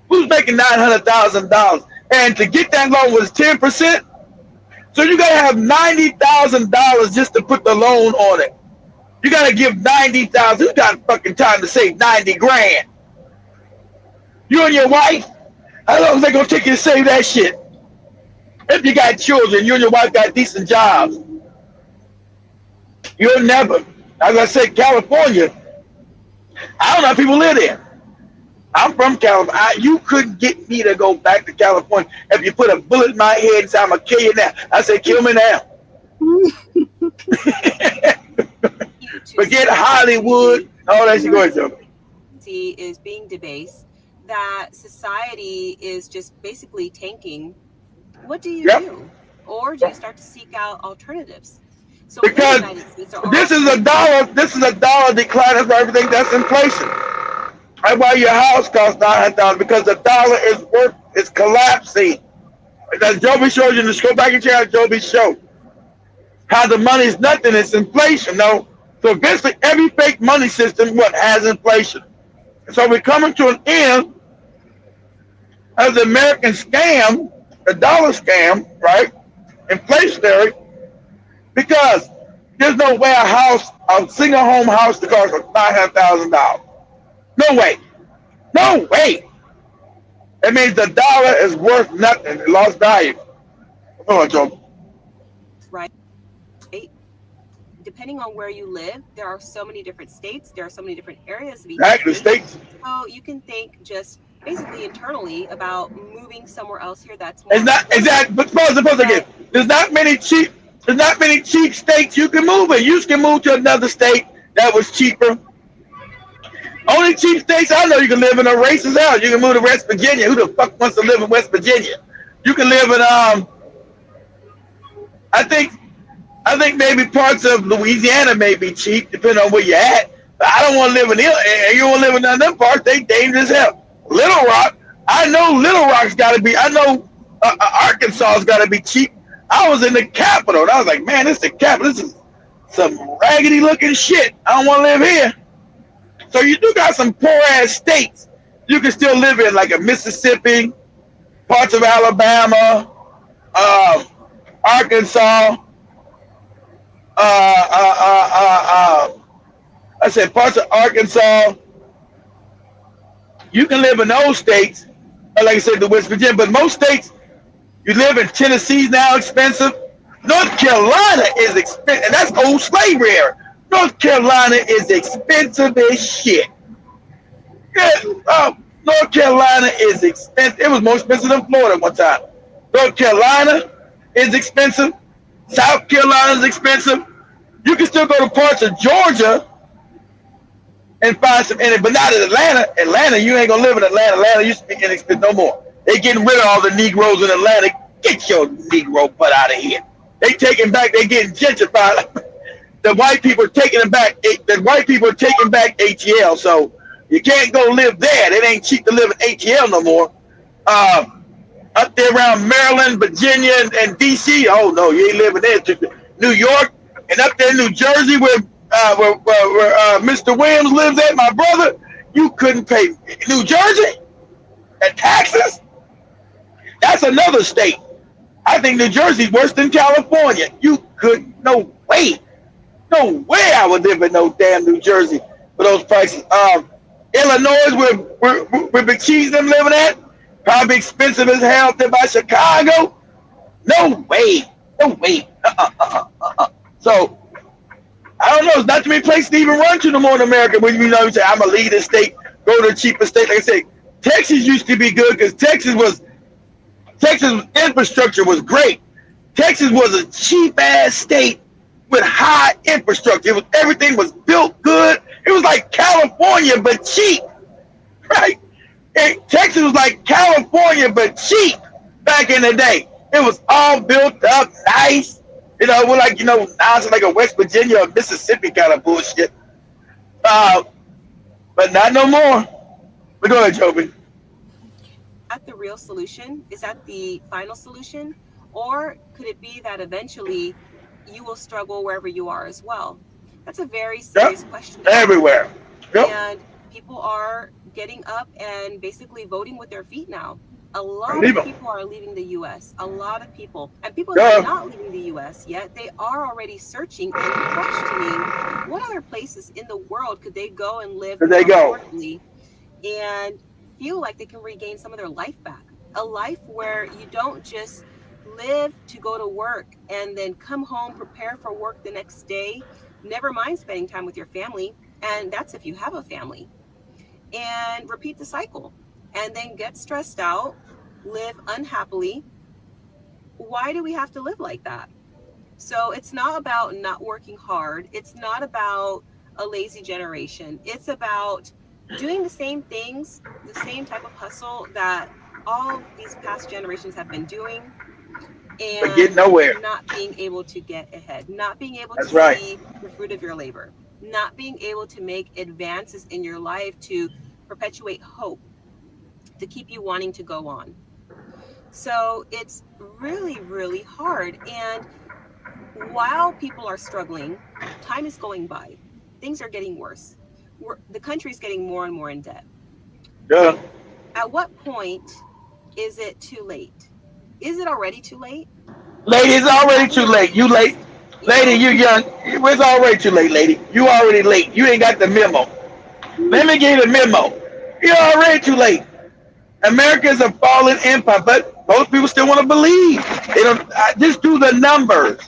Who's making $900,000? And to get that loan was 10%. So you gotta have $90,000 just to put the loan on it. You gotta give $90,000. Who got fucking time to save 90 grand? You and your wife? How long is it gonna take you to save that shit? If you got children, you and your wife got decent jobs. You'll never. As I said, California. I don't know if people live there. I'm from California. You couldn't get me to go back to California if you put a bullet in my head and say I'm gonna kill you now. I say kill me now. Forget Hollywood. All that shit going to. Is being debased. That society is just basically tanking. What do you do? Or do you start to seek out alternatives? So because this is a dollar decline. That's why everything that's inflation. That's why your house costs $900,000 because the dollar is collapsing. As Joby showed you, just go back and check out Joby's show. How the money is nothing, it's inflation. No, so eventually every fake money system has inflation. So we're coming to an end of the American scam, the dollar scam, right? Inflationary, because there's no way a single home house to cost $900,000. No way. No way. It means the dollar is worth nothing. It lost value. Go on, Joe. Right. Depending on where you live, there are so many different states. There are so many different areas of each state. So you can think just basically internally about moving somewhere else here. That's more. It's not exactly. But pause again. There's not many cheap states you can move in. You can move to another state that was cheaper. Only cheap states I know you can live in are races out. You can move to West Virginia. Who the fuck wants to live in West Virginia? You can live in I think maybe parts of Louisiana may be cheap, depending on where you're at. But I don't want to live in you want to live in none of them parts. They dangerous as hell. Little Rock, I know Little Rock's got to be. I know Arkansas's got to be cheap. I was in the capital, and I was like, man, this is the capital. This is some raggedy looking shit. I don't want to live here. So you do got some poor ass states you can still live in, like a Mississippi, parts of Alabama, Arkansas. I said parts of Arkansas. You can live in those states, like I said, the West Virginia. But most states, you live in Tennessee's now expensive. North Carolina is expensive, and that's old slavery era. North Carolina is expensive as shit. Yeah, North Carolina is expensive. It was more expensive than Florida one time. North Carolina is expensive. South Carolina is expensive. You can still go to parts of Georgia and find some in it, but not in Atlanta. Atlanta, you ain't gonna live in Atlanta. Atlanta used to be inexpensive no more. They getting rid of all the Negroes in Atlanta. Get your Negro butt out of here. They taking back. They getting gentrified. The white people are taking them back. The white people are taking back ATL. So you can't go live there. It ain't cheap to live in ATL no more. up there around Maryland, Virginia, and D.C. Oh no, you ain't living there. New York and up there in New Jersey, where Mr. Williams lives at, my brother, you couldn't pay. New Jersey and taxes. That's another state. I think New Jersey's worse than California. You could no way I would live in no damn New Jersey for those prices. Illinois, where Big Cheese them living at, probably expensive as hell up there by Chicago. No way. So I don't know. It's not too many places to even run to no more in America. When you say I'm gonna leave this state, go to the cheapest state. Like I say, Texas used to be good because Texas infrastructure was great. Texas was a cheap ass state with high infrastructure. Everything was built good. It was like California but cheap, right? And Texas was like California but cheap back in the day. It was all built up nice. We're like, now it's like a West Virginia or Mississippi kind of bullshit. But not no more. But go ahead, Joby. At the real solution? Is that the final solution? Or could it be that eventually you will struggle wherever you are as well? That's a very serious question. Everywhere. Yep. And people are getting up and basically voting with their feet now. A lot of people are leaving the U.S. A lot of people. And people that are not leaving the U.S. yet, they are already searching and questioning what other places in the world could they go and live affordably and feel like they can regain some of their life back. A life where you don't just live to go to work and then come home, prepare for work the next day, never mind spending time with your family, and that's if you have a family, and repeat the cycle, and then get stressed out, live unhappily. Why do we have to live like that? So it's not about not working hard. It's not about a lazy generation. It's about doing the same things, the same type of hustle that all these past generations have been doing, and get nowhere. Not being able to get ahead, not being able That's to right. see the fruit of your labor, not being able to make advances in your life to perpetuate hope, to keep you wanting to go on. So it's really, really hard. And while people are struggling, time is going by. Things are getting worse. The country's getting more and more in debt. Yeah. At what point is it too late? Is it already too late? Lady, it's already too late. You late. Lady, you young. It's already too late, lady. You already late. You ain't got the memo. Let me give you the memo. You're already too late. America is a fallen empire, but most people still want to believe. They don't. Just do the numbers.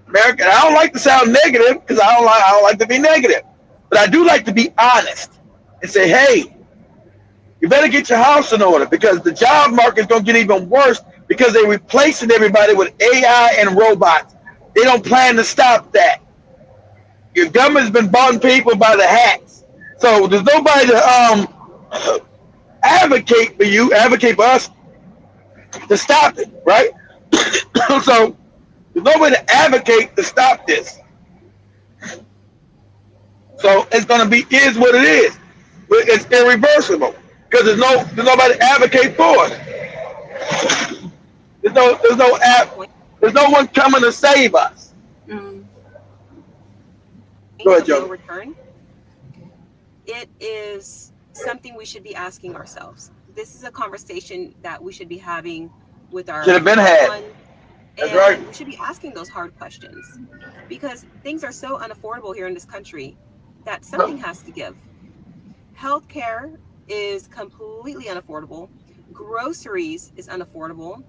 America. I don't like to sound negative because I don't like to be negative, but I do like to be honest and say, hey, you better get your house in order because the job market is going to get even worse because they're replacing everybody with AI and robots. They don't plan to stop that. Your government's been buying people by the hats. So there's nobody to advocate for us to stop it, right? So there's nobody to advocate to stop this. So it's going to be is what it is. But it's irreversible because there's nobody to advocate for it. There's no one coming to save us. Go ahead, Joe. Return. It is something we should be asking ourselves. This is a conversation that we should be having with our should have been had. That's right. We should be asking those hard questions because things are so unaffordable here in this country that something has to give. Healthcare is completely unaffordable. Groceries is unaffordable.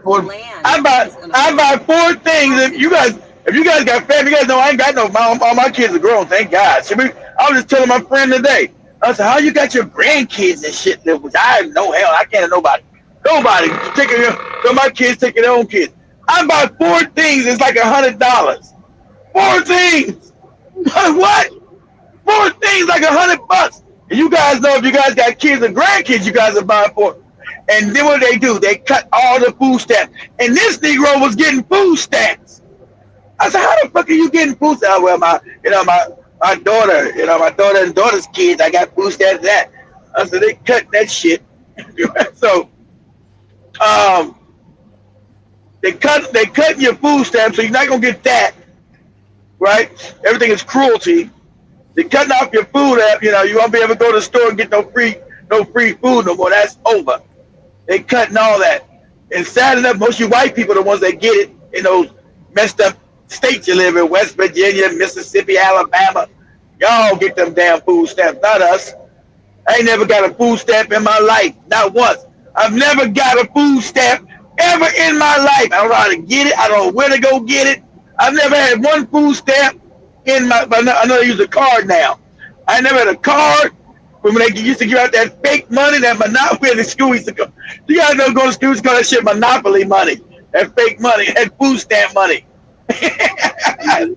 Land. I buy 4 things. If you guys got family, you guys know I ain't got no. All my kids are grown, thank God. I was just telling my friend today. I said, "How you got your grandkids and shit?" Which I have no hell. I can't have nobody taking my kids taking their own kids. I buy 4 things. It's like $100. 4 things. What? 4 things like $100. And you guys know if you guys got kids and grandkids, you guys are buying 4. And then what do? They cut all the food stamps. And this Negro was getting food stamps. I said, how the fuck are you getting food stamps? Well, my daughter, my daughter and daughter's kids, I got food stamps that. I said, they cut that shit. So, They cut your food stamps, so you're not gonna get that, right? Everything is cruelty. They're cutting off your food app. You know, you won't be able to go to the store and get no free food no more. That's over. They cutting all that. And sad enough, most of you white people are the ones that get it in those messed up states you live in, West Virginia, Mississippi, Alabama. Y'all get them damn food stamps, not us. I ain't never got a food stamp in my life, not once. I've never got a food stamp ever in my life. I don't know how to get it. I don't know where to go get it. I've never had one food stamp in my, but I know they use a card now. I never had a card. When they used to give out that fake money, that Monopoly in the school used to go. You gotta know, go to school, call that shit Monopoly money. That fake money, that food stamp money. I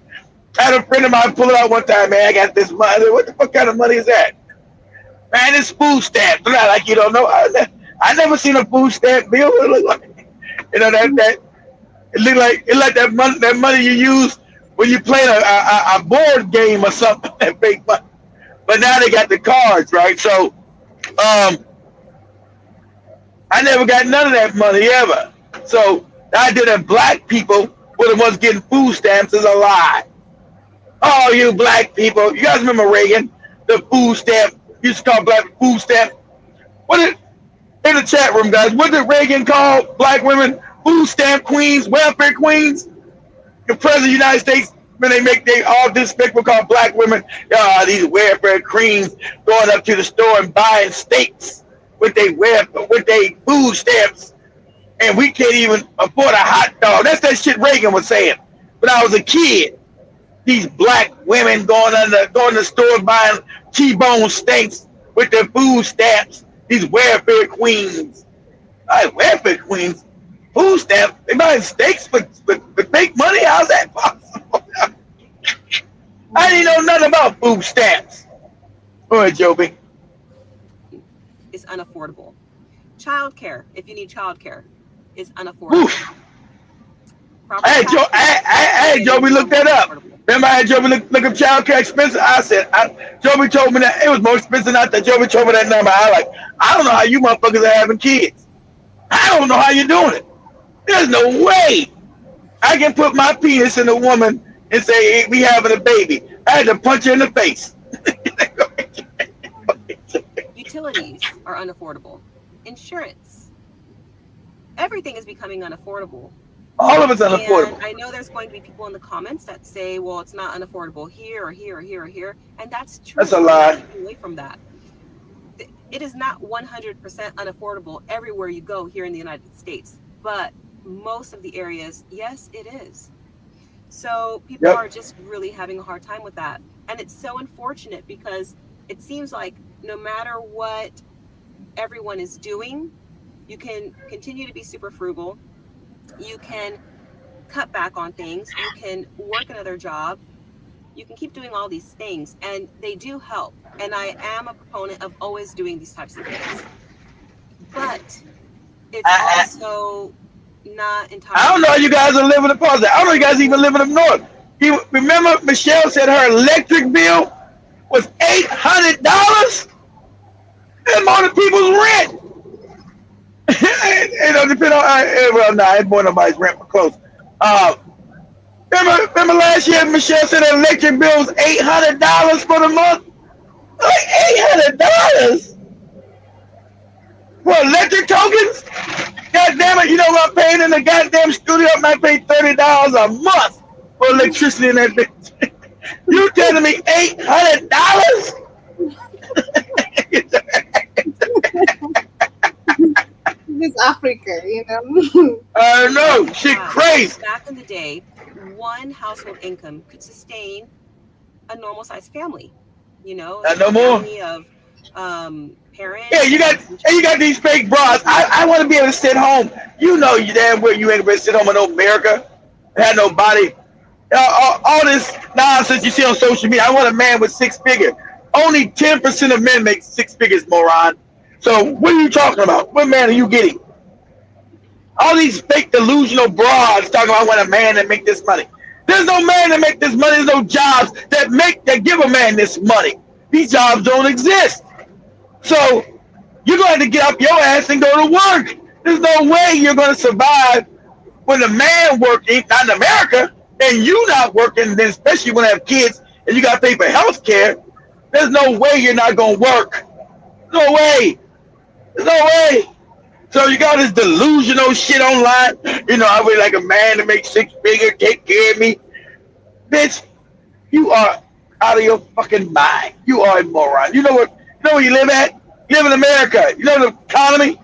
had a friend of mine pull it out one time, man. I got this money. I said, what the fuck kind of money is that? Man, it's food stamp. Like you don't know. I never seen a food stamp bill. It look like, you know, that it look like that money you use when you play a board game or something. That fake money. But now they got the cards, right? So, I never got none of that money ever. So the idea that black people were the ones getting food stamps is a lie. Oh, you black people! You guys remember Reagan? The food stamp. Used to call black food stamp. What did in the chat room, guys? What did Reagan call black women? Food stamp queens, welfare queens. The president of the United States, when they all disrespectful call black women, these welfare queens going up to the store and buying steaks with they food stamps, and we can't even afford a hot dog. That's that shit Reagan was saying when I was a kid. These black women going to the store buying T-bone steaks with their food stamps. These welfare queens. Welfare queens? Food stamps? They buying steaks with fake money? How's that possible? I didn't know nothing about food stamps. Go ahead, Joby. Is unaffordable. Childcare, if you need childcare, is unaffordable. I had Joby look that up. Remember I had Joby look up childcare expenses? I said, Joby told me that it was more expensive than that. Joby told me that number. I don't know how you motherfuckers are having kids. I don't know how you're doing it. There's no way I can put my penis in a woman and say, hey, we having a baby. I had to punch her in the face. Utilities are unaffordable. Insurance. Everything is becoming unaffordable. All of it's unaffordable. And I know there's going to be people in the comments that say, well, it's not unaffordable here or here or here or here. And that's true. That's a lie. Away from that. It is not 100% unaffordable everywhere you go here in the United States. But most of the areas, yes, it is. So people are just really having a hard time with that. And it's so unfortunate because it seems like no matter what everyone is doing, you can continue to be super frugal. You can cut back on things. You can work another job. You can keep doing all these things, and they do help. And I am a proponent of always doing these types of things. But it's also not entirely. I don't know how you guys are living apart. I don't know you guys even living up north. Remember Michelle said her electric bill was $800? That's more than people's rent. It don't depend on, well, no, it's more than nobody's rent, but close. Remember last year Michelle said her electric bill was $800 for the month? Like $800? For electric tokens? God damn it, you know what I'm paying in the goddamn studio? I might pay $30 a month for electricity in that bitch. You telling me $800? This Africa, you know. I know, shit crazy. Back in the day, one household income could sustain a normal sized family. You know, no more. Family of parents. Yeah, you got these fake bras. I want to be able to sit home. You know, you damn well you ain't gonna sit home in America and have no body. All this nonsense you see on social media. I want a man with 6 figures. Only 10% of men make 6 figures, moron. So what are you talking about? What man are you getting? All these fake delusional broads talking about I want a man that make this money. There's no man that make this money. There's no jobs that give a man this money. These jobs don't exist. So you're going to get up your ass and go to work. There's no way you're going to survive when the man working, not in America, and you not working, then especially when you have kids and you got to pay for health care, there's no way you're not going to work. No way. There's no way. So you got this delusional shit online. You know, I would like a man to make 6 figures, take care of me. Bitch, you are out of your fucking mind. You are a moron. You know where you live at? You live in America. You know the economy?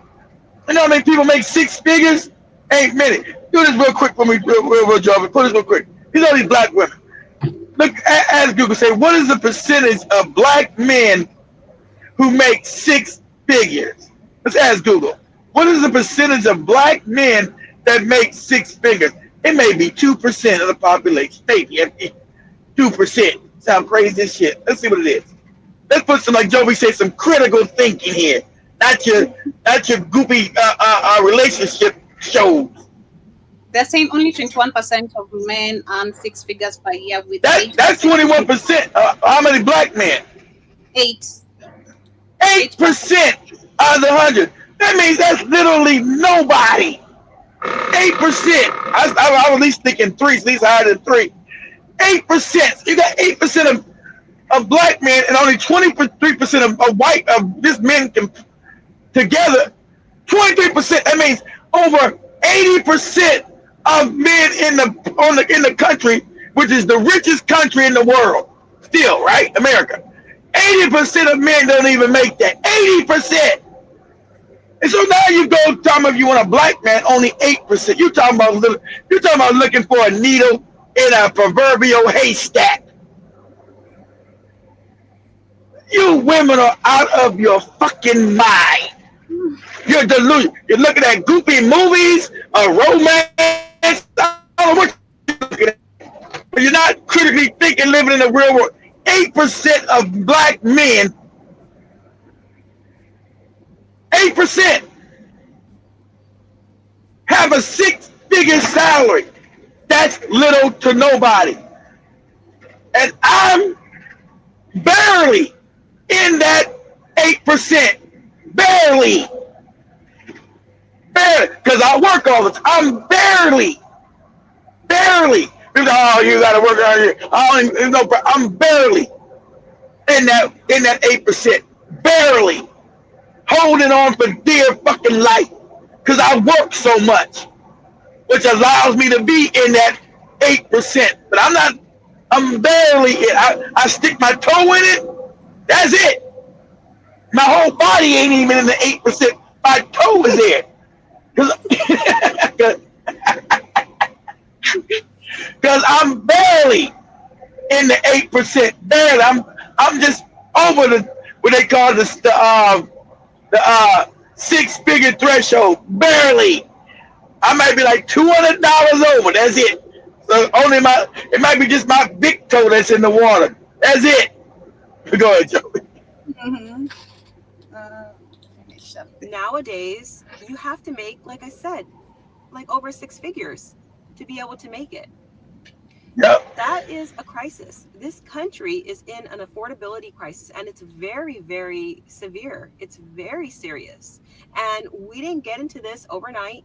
You know how many people make 6 figures? Ain't many. Do this real quick for me, real job. Put this real quick. These are these black women. Look, ask Google, say, what is the percentage of black men who make 6 figures? Let's ask Google. What is the percentage of black men that make 6 figures? It may be 2% of the population. Maybe 2%. Sound crazy as shit. Let's see what it is. Let's put some, like Joby said, some critical thinking here. Not your goopy relationship shows. They're saying only 21% of men earn 6 figures per year. With that's 21%. How many black men? 8%. 8% out of the 100. That means that's literally nobody. 8%. I was at least thinking 3, at least higher than 3. 8%. You got 8% of black men and only 23% of white of this men together. 23%. That means over 80% of men in the country, which is the richest country in the world, still, right? America. 80% of men don't even make that. 80%. And so now you go talking about you want a black man, only 8%. You're talking about looking for a needle in a proverbial haystack. You women are out of your fucking mind. You're delusional. You're looking at goofy movies, romance. I don't know what you're looking at. But you're not critically thinking, living in the real world. 8% of black men, 8% have a 6-figure salary. That's little to nobody. And I'm barely in that 8%. Barely. Because I work all the time. I'm barely. Oh, you got to work out here. I'm barely in that 8%. Barely holding on for dear fucking life because I work so much, which allows me to be in that 8%. But I'm barely in. I stick my toe in it. That's it. My whole body ain't even in the 8%. My toe is there. Because I'm barely in the 8%. Barely. I'm just over what they call the 6-figure threshold. Barely. I might be like $200 over. That's it. So it might be just my big toe that's in the water. That's it. Go ahead, Joey. Mm-hmm. Nowadays, you have to make, like I said, like over 6 figures to be able to make it. Yep. That is a crisis. This country is in an affordability crisis, and it's very, very severe. It's very serious. And we didn't get into this overnight.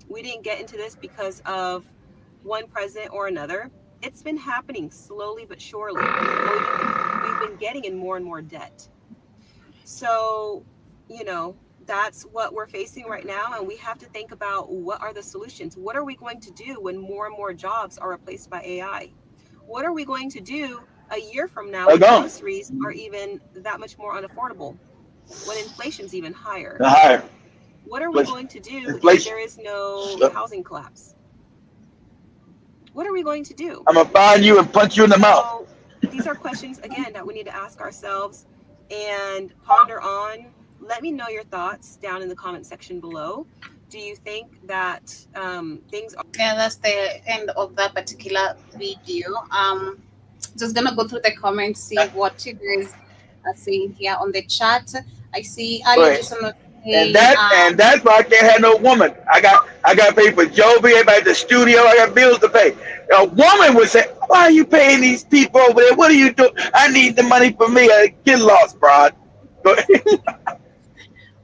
We didn't get into this because of one president or another. It's been happening slowly but surely. We've been getting in more and more debt. So, that's what we're facing right now, and we have to think about what are the solutions. What are we going to do when more and more jobs are replaced by AI? What are we going to do a year from now when groceries are even that much more unaffordable, when inflation's even higher? What are we going to do if there is no housing collapse? What are we going to do? I'm going to find you and punch you in the mouth. These are questions, again, that we need to ask ourselves and ponder on. Let me know your thoughts down in the comment section below. Do you think that things are... Yeah, that's the end of that particular video. Just gonna go through the comments, see what you guys are saying here on the chat. I see Ali just on the and that's why I can't have no woman. I got to pay for Joby, everybody at the studio. I got bills to pay. A woman would say, "Why are you paying these people over there? What are you doing? I need the money for me. Get lost, broad."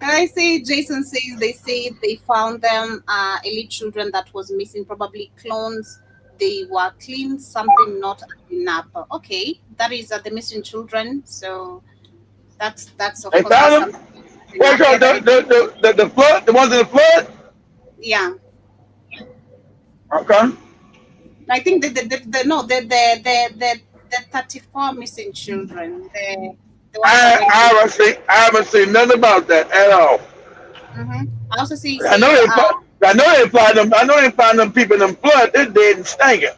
And I say, Jason says they say they found them elite children that was missing, probably clones. They were clean, something not enough. Okay, that is the missing children. So that's of They course that's found them. something Wait, enough. Yeah, that is, the flood, the ones in the flood. yeah. Okay. I think the no the 34 missing children, the ones that went to. I haven't seen nothing about that at all. I also see it I know says they find them. I know they find them people in the flood. They're dead and stinking.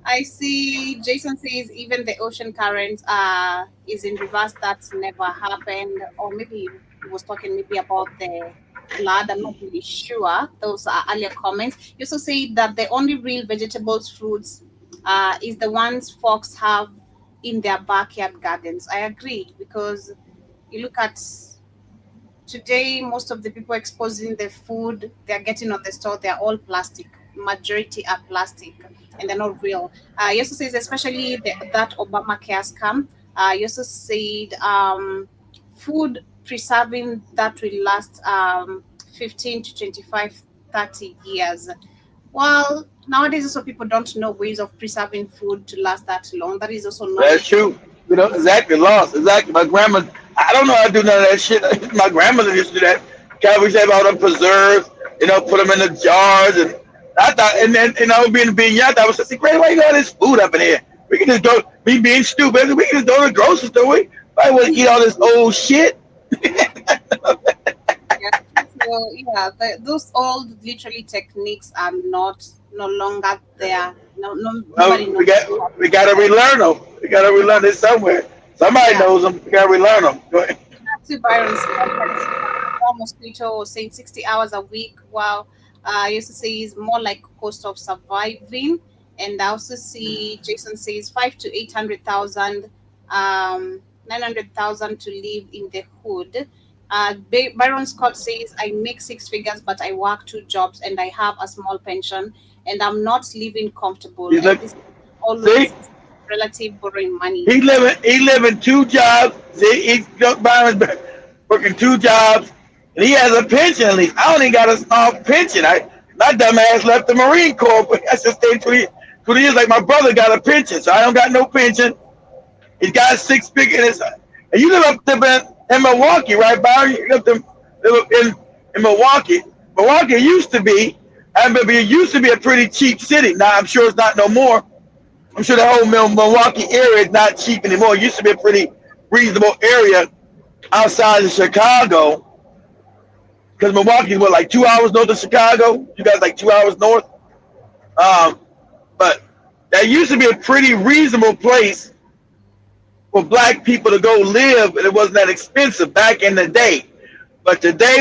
I see Jason says even the ocean current is in reverse. That's never happened. Or maybe he was talking maybe about the flood. I'm not really sure. Those are earlier comments. You also say that the only real vegetables, fruits, is the ones folks have in their backyard gardens. I agree, because you look at today, most of the people exposing the food they're getting on the store, they're all plastic. Majority are plastic, and they're not real. He also says, especially that Obamacare scam. He also said food preserving that will last 15 to 25, 30 years. Well, nowadays also people don't know ways of preserving food to last that long. That is also That's knowledge. true. You know, exactly. Lost. Exactly. My grandma. I don't know how to do none of that shit. My grandmother used to do that. We used to have all them preserves. You know, put them in the jars, and I thought, and then being young, I was just like, "Great, why you got all this food up in here? We can just go." Me being stupid, we can just go to the grocery store. Why would eat all this old shit? So yeah, those old literally techniques are no longer there. Nobody Well, knows. we got to relearn them. We got to relearn it somewhere. Somebody Yeah, knows them. We got to relearn them. Go ahead. to Byron Scott, mosquito saying 60 hours a week. Wow. I used to say is more like cost of surviving. And I also see Jason says 5 to 800,000, 900,000 to live in the hood. Byron Scott says, I make six figures, but I work two jobs and I have a small pension and I'm not living comfortable. He's And like, this is see, always relative borrowing money. he living two jobs. See, he's Byron's working two jobs, and he has a pension at least. I only got a small pension. My dumb ass left the Marine Corps, but I just stayed 20 years. Like my brother got a pension, so I don't got no pension. He's got six figures. And you live up there in Milwaukee, right, Byron? You live in Milwaukee. Milwaukee used to be, I remember it used to be a pretty cheap city. Now I'm sure it's not no more. I'm sure the whole Milwaukee area is not cheap anymore. It used to be a pretty reasonable area outside of Chicago. Because Milwaukee was like 2 hours north of Chicago. You guys like 2 hours north. But that used to be a pretty reasonable place for black people to go live, and it wasn't that expensive back in the day. But today,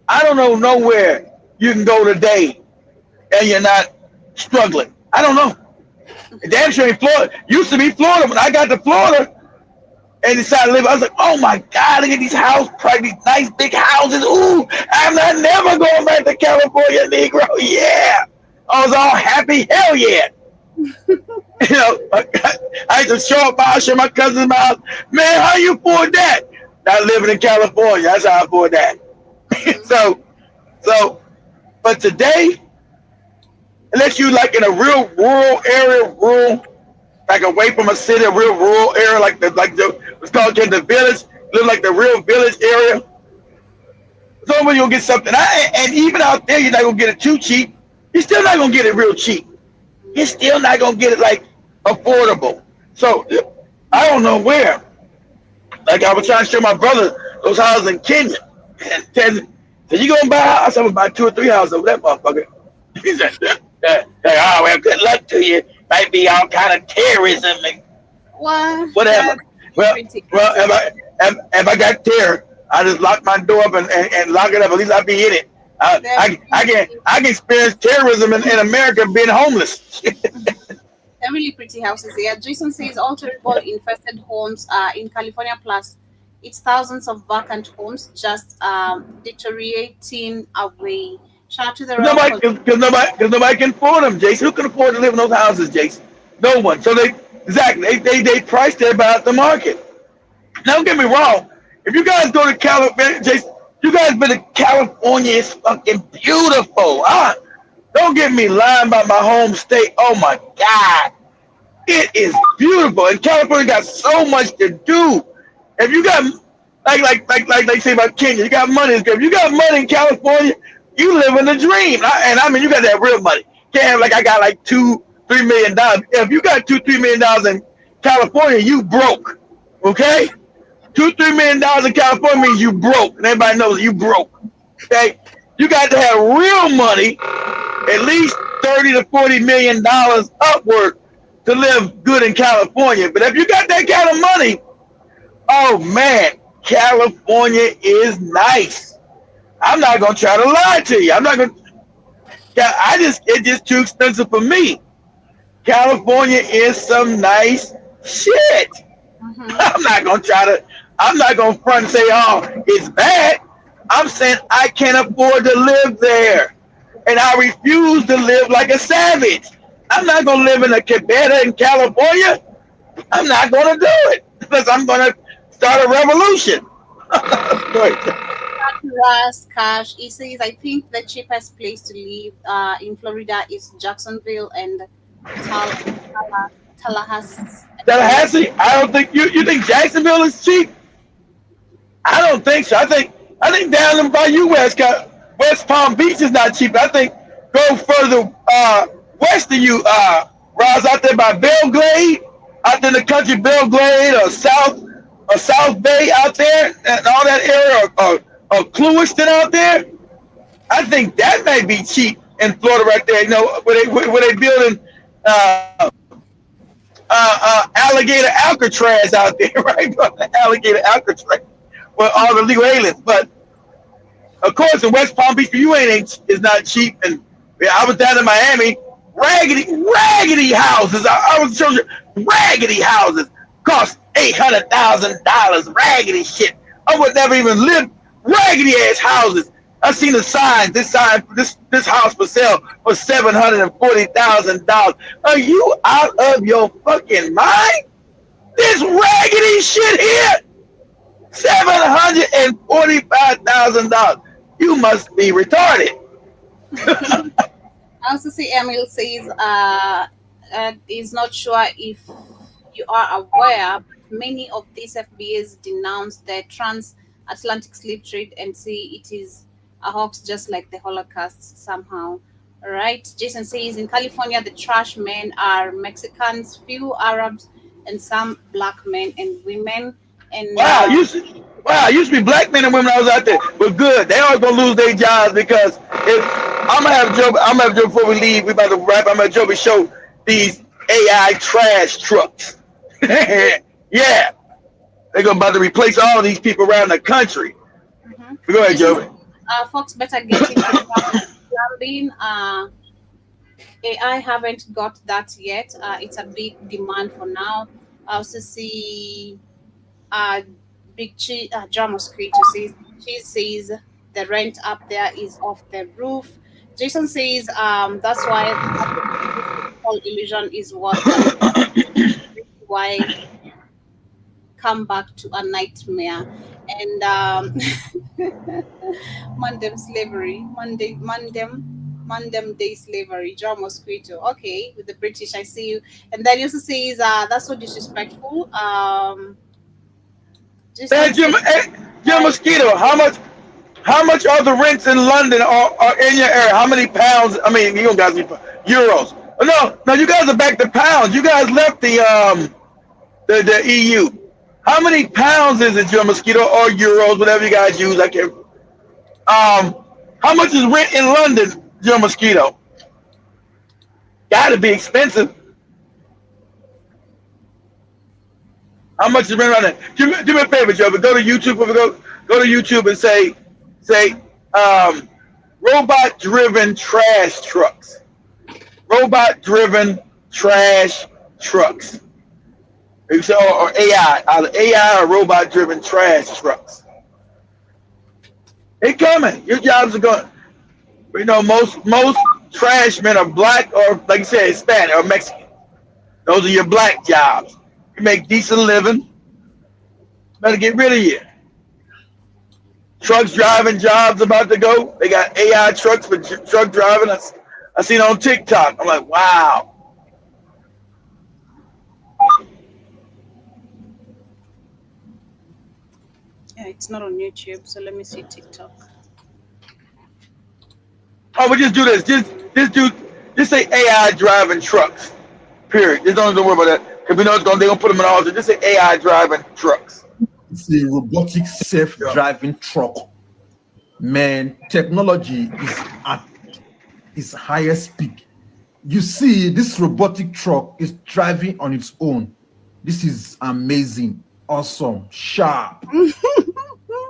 I don't know nowhere you can go today and you're not struggling. I don't know. Damn sure in Florida. Used to be Florida. When I got to Florida and decided to live, I was like, oh my God, look at these these nice big houses. Ooh, I'm not never going back to California, Negro. Yeah. I was all happy. Hell yeah. I had to show up my cousin's house. Man, how you afford that? Not living in California. That's how I afford that. so, but today, unless you like in a real rural area, like away from a city, a real rural area, what's called in the village, live like the real village area. Somewhere you'll get something. And even out there, you're not gonna get it too cheap. You're still not gonna get it real cheap. You're still not gonna get it like affordable. So I don't know where. Like I was trying to show my brother those houses in Kenya. And Ted said, you gonna buy a house? I'm gonna buy 2 or 3 houses over that motherfucker. He said, oh, well, good luck to you. Might be all kind of terrorism and whatever. Well, if I got terror, I just lock my door up and lock it up. At least I'll be in it. I can experience terrorism in America being homeless. They're really pretty houses here. Jason says all terrible infested homes in California, plus it's thousands of vacant homes just deteriorating away. Shout out to the Because nobody can afford them, Jason. Who can afford to live in those houses, Jason? No one. So they priced their about the market. Now, don't get me wrong. If you guys go to California, Jason, you guys been to California, it's fucking beautiful. Don't get me lying about my home state. Oh my God. It is beautiful. And California got so much to do. If you got like they say about Kenya, you got money. If you got money in California, you live in the dream. And I mean you got that real money. Can't have like I got like $2-3 million. If you got $2-3 million in California, you broke. Okay? $2-3 million in California means you broke. And everybody knows you broke. Okay? You got to have real money, at least $30-40 million upward to live good in California. But if you got that kind of money, oh man, California is nice. I'm not gonna try to lie to you. I'm not gonna. It's just too expensive for me. California is some nice shit. I'm not gonna front and say, oh, it's bad. I'm saying I can't afford to live there. And I refuse to live like a savage. I'm not gonna live in a cabana in California. I'm not gonna do it because I'm gonna start a revolution. Ras Cash, he says, I think the cheapest place to live in Florida is Jacksonville and Tallahassee. Tallahassee? I don't think you think Jacksonville is cheap? I don't think so. I think down by you West Palm Beach is not cheap. I think go further west of you, Roz, out there by Belgrade, out there in the country, Belgrade or South Bay out there, and all that area, or Clewiston out there. I think that may be cheap in Florida right there. You know, where they building alligator Alcatraz out there, right? Alligator Alcatraz with all the legal aliens. But of course, in West Palm Beach, for you is not cheap. And I was down in Miami, raggedy houses. I was showing you raggedy houses cost $800,000. Raggedy shit. I would never even live raggedy ass houses. I seen the sign. This house for sale for $740,000. Are you out of your fucking mind? This raggedy shit here, $745,000. You must be retarded. I also see Emil says he's not sure if you are aware, but many of these FBAs denounce the transatlantic slave trade and say it is a hoax, just like the Holocaust somehow. Right? Jason says in California, the trash men are Mexicans, few Arabs, and some black men and women. And used to be black men and women I was out there, but good. They always gonna lose their jobs because if I'm gonna have Joe before we leave. We about to wrap. I'm gonna Joe show these AI trash trucks. Yeah, they're about to replace all these people around the country. Go ahead, Joe. Folks better get into plumbing. AI haven't got that yet. It's a big demand for now. I also see Big John Mosquito says she says the rent up there is off the roof. Jason says that's why all illusion is what why come back to a nightmare. And Mandem slavery, Mandem day slavery, John Mosquito. Okay, with the British, I see you. And then he also says that's so disrespectful. Jim Mosquito, how much are the rents in London are in your area? How many pounds? I mean, you guys need euros. No, you guys are back to pounds. You guys left the EU. How many pounds is it, Jim Mosquito, or euros, whatever you guys use? I can't. How much is rent in London, Jim Mosquito? Gotta be expensive. How much is rent around there? Do me a favor, Joe. But go to YouTube. Go to YouTube and say robot-driven trash trucks. Robot-driven trash trucks. Or AI, either AI or robot-driven trash trucks. They coming. Your jobs are going. You know, most trash men are black or, like you said, Hispanic or Mexican. Those are your black jobs. You make decent living. Better get rid of you. trucks driving jobs about to go. They got AI trucks for truck driving. I seen on TikTok. I'm like, wow. Yeah, it's not on YouTube, so let me see TikTok. Oh, but just do this. Just say AI driving trucks. Period. Just don't worry about that. Because we know they're gonna put them in all. Just say AI driving trucks. It's a robotic self-driving truck. Man, technology is at its highest peak. You see, this robotic truck is driving on its own. This is amazing, awesome, sharp. Look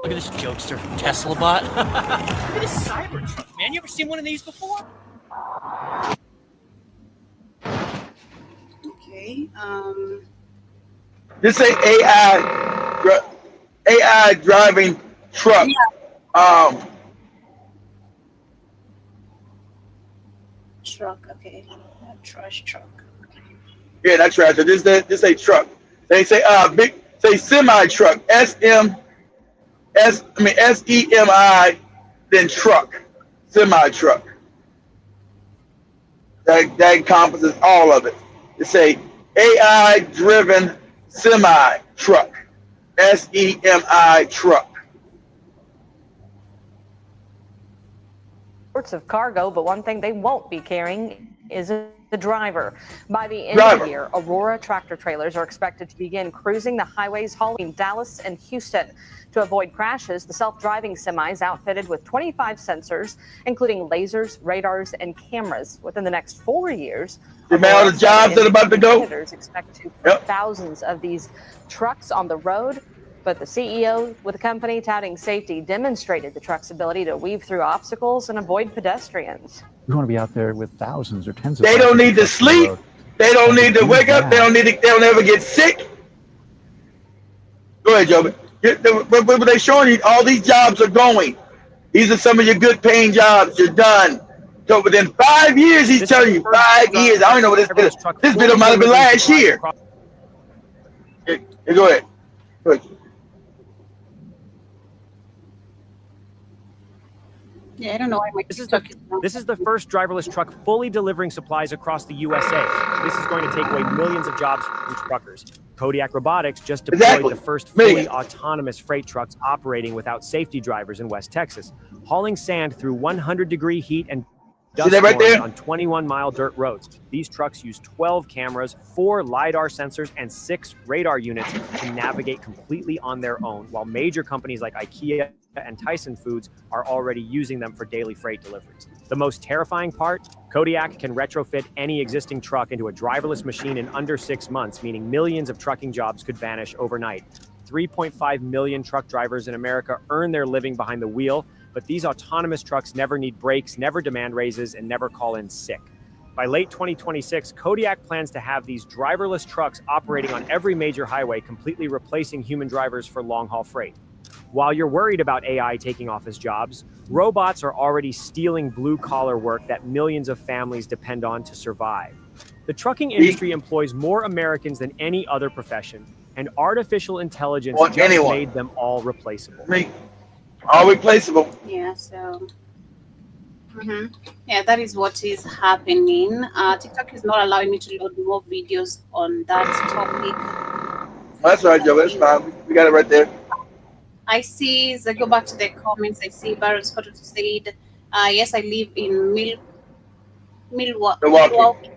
at this jokester from Tesla bot. Look at this Cybertruck, man. You ever seen one of these before? Okay. Just say AI driving truck. Yeah. Truck. Okay. Trash truck. Yeah, that's right. So just say truck. They say semi truck. SEMI, then truck. Semi truck. That encompasses all of it. They say AI driven semi truck. SEMI truck. Sorts of cargo, but one thing they won't be carrying is the driver. By the end of the year, Aurora tractor trailers are expected to begin cruising the highways hauling Dallas and Houston. To avoid crashes, the self-driving semis outfitted with 25 sensors, including lasers, radars, and cameras. Within the next 4 years, the amount of jobs that are about to go. Expect to put thousands of these trucks on the road. But the CEO with the company touting safety demonstrated the truck's ability to weave through obstacles and avoid pedestrians. We want to be out there with thousands or tens of They don't need to sleep. They don't need to wake up. They don't ever get sick. Go ahead, Joe. But they're showing you all these jobs are going. These are some of your good paying jobs. You're done. So within 5 years, he's telling you 5 years. I don't know what this video might have been last year. Go ahead. Go ahead. Yeah, I don't know why my This is the first driverless truck fully delivering supplies across the USA. This is going to take away millions of jobs from truckers. Kodiak Robotics just deployed the first fully autonomous freight trucks operating without safety drivers in West Texas, hauling sand through 100-degree heat and dust storms on 21-mile dirt roads. These trucks use 12 cameras, 4 LiDAR sensors, and 6 radar units to navigate completely on their own, while major companies like IKEA and Tyson Foods are already using them for daily freight deliveries. The most terrifying part, Kodiak can retrofit any existing truck into a driverless machine in under 6 months, meaning millions of trucking jobs could vanish overnight. 3.5 million truck drivers in America earn their living behind the wheel, but these autonomous trucks never need brakes, never demand raises, and never call in sick. By late 2026, Kodiak plans to have these driverless trucks operating on every major highway, completely replacing human drivers for long-haul freight. While you're worried about AI taking office jobs, robots are already stealing blue-collar work that millions of families depend on to survive. The trucking industry employs more Americans than any other profession, and artificial intelligence just made them all replaceable. All replaceable. Yeah, so... Yeah, that is what is happening. TikTok is not allowing me to load more videos on that topic. That's right, Joe. That's fine. We got it right there. I see, so go back to the comments. I see Baron Scott said, yes, I live in Milwaukee,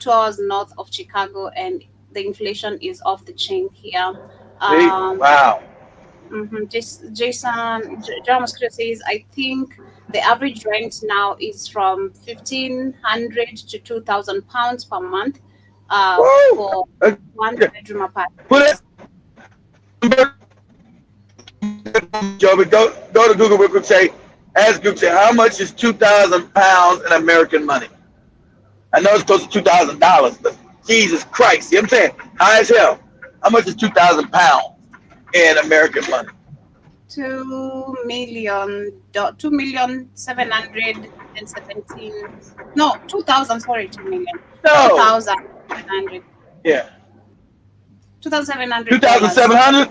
2 hours north of Chicago, and the inflation is off the chain here. Wow. Jason Mosquito says, I think the average rent now is from £1,500 to £2,000 per month for 1-bedroom apartment. Joe, but go to Google real quick. Ask Google, how much is £2,000 in American money? I know it's close to $2,000, but Jesus Christ, you know what I'm saying? High as hell. How much is £2,000 in American money? 2,717,000. No, 2,000. Sorry, 2 million. No. 2,700. Yeah. 2,700. 2,700.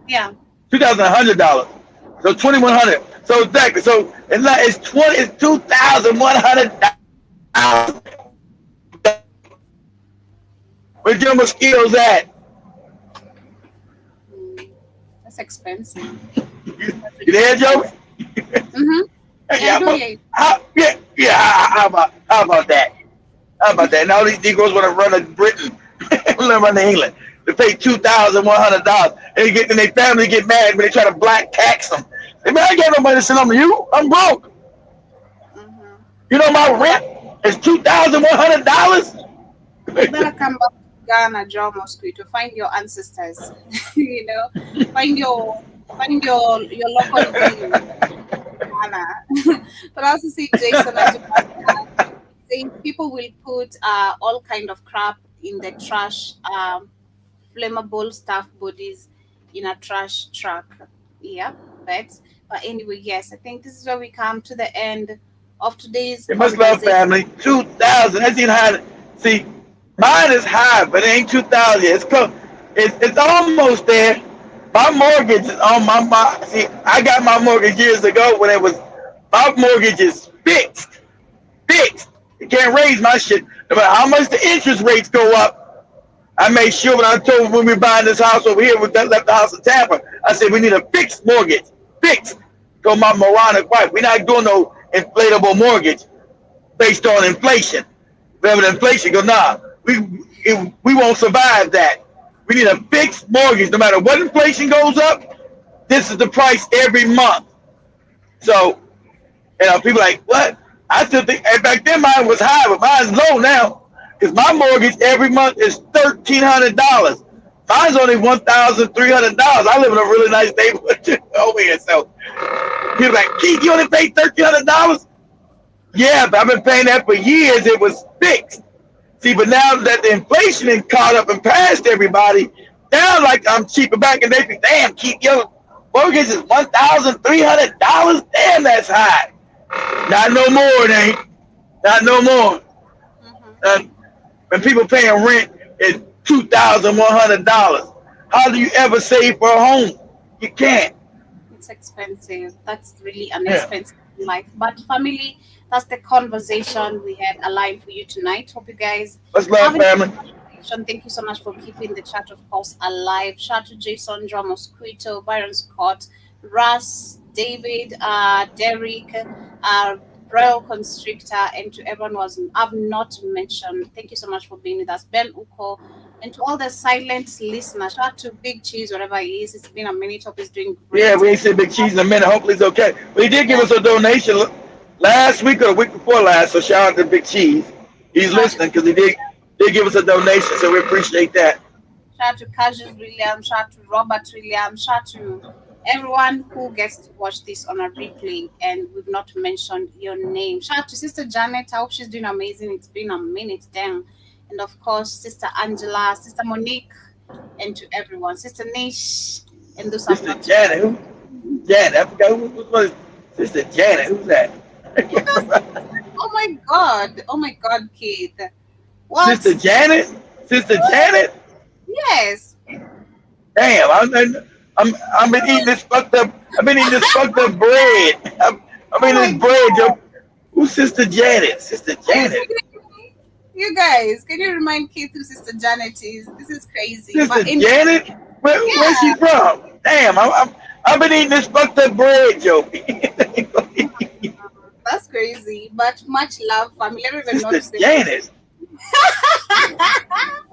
Yeah. $2,100. So 2,100. So exactly. So it's 2,100. Where's your mosquitoes at? That's expensive. You there, Joe? Mm-hmm. Yeah, I do hear you. How about that? How about that? And all these Negroes want to run to Britain, run to England. They pay $2,100, and their family get mad when they try to black tax them. They man, I ain't got no money to send them to you. I'm broke. You know my rent is $2,100. You better come back to Ghana, Joe Mosquito. Find your ancestors. You know, find your local being. Ghana. But I also see Jason as well, saying people will put all kind of crap in the trash, flammable stuff bodies in a trash truck. Yeah, but anyway, yes, I think this is where we come to the end of today's It must love family. 2,000. That's even high. See, mine is high, but it ain't 2,000. It's close. It's almost there. My mortgage is on my. See, I got my mortgage years ago when my mortgage is fixed. Fixed. You can't raise my shit. No matter how much the interest rates go up. I made sure when we were buying this house over here, we left the house in Tampa. I said we need a fixed mortgage. Fixed. Told my moronic wife, we're not doing no inflatable mortgage based on inflation. Whenever the inflation go, nah, we won't survive that. We need a fixed mortgage. No matter what inflation goes up, this is the price every month. So, people like, what? I still think, and back then mine was high, but mine's low now. Because my mortgage every month is $1,300. Mine's only $1,300. I live in a really nice neighborhood over here. So, people like, Keith, you only pay $1,300? Yeah, but I've been paying that for years. It was fixed. See, but now that the inflation is caught up and passed everybody, now like I'm cheaper back, and they think, damn, Keith, your mortgage is $1,300. Damn, that's high. Not no more, it ain't. Not no more. When people paying rent is $2,100. How do you ever save for a home? You can't. It's expensive. That's really an expensive life. But family, that's the conversation we had aligned for you tonight. Hope you guys. Let's love family. Thank you so much for keeping the chat, of course, alive. Shout out to Jason, Mosquito, Byron Scott, Russ, David, Derek, Royal Constrictor, and to everyone who I've not mentioned. Thank you so much for being with us. Ben Uko, and to all the silent listeners. Shout out to Big Cheese, wherever he is. It's been a minute. Hope he's doing great. Yeah, we ain't seen Big Cheese in a minute. Hopefully it's okay. But he did give us a donation last week or the week before last, so shout out to Big Cheese. He's listening because he did give us a donation, so we appreciate that. Shout out to Cassius Williams, shout out to Robert Williams, shout out to everyone who gets to watch this on a replay and we've not mentioned your name. Shout out to Sister Janet. I hope she's doing amazing. It's been a minute then. And of course, Sister Angela, Sister Monique, and to everyone. Sister Nish, and those Sister Janet. Who? Janet. I forgot who was Sister Janet. Who's that? Oh my God, Keith. What? Sister Janet? Sister Janet? Yes. Damn, I've been eating this fucked up. I've been eating this fucked up bread. I've been eating this bread, yo. Who's Sister Janet? Sister Janet. You guys, can you remind Keith who Sister Janet is? This is crazy. Sister Janet? Where's she from? Damn, I've been eating this fucked up bread, yo. That's crazy, but much love, family. Sister Janet.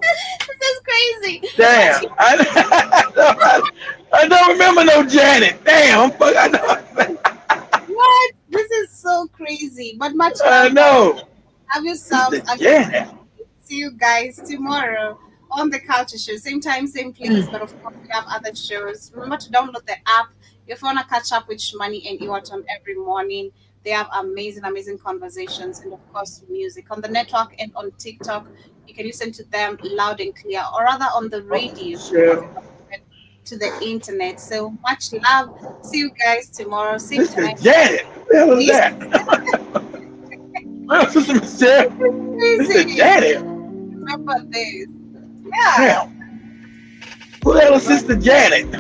This is crazy. Damn, I don't remember no Janet. Damn, I know. What? This is so crazy, but much love. I know. Have yourselves a good. See you guys tomorrow on the Culture Show. Same time, same place, but of course we have other shows. Remember to download the app if you want to catch up with Shmani and Iwaton every morning. They have amazing conversations and of course music on the network and on TikTok. You can listen to them loud and clear, or rather on the radio to the internet. So much love. See you guys tomorrow. Same time. Janet, what the hell is that? Sister Michelle. Sister Janet. Remember this. Yeah. Damn. Who the hell is Sister Janet?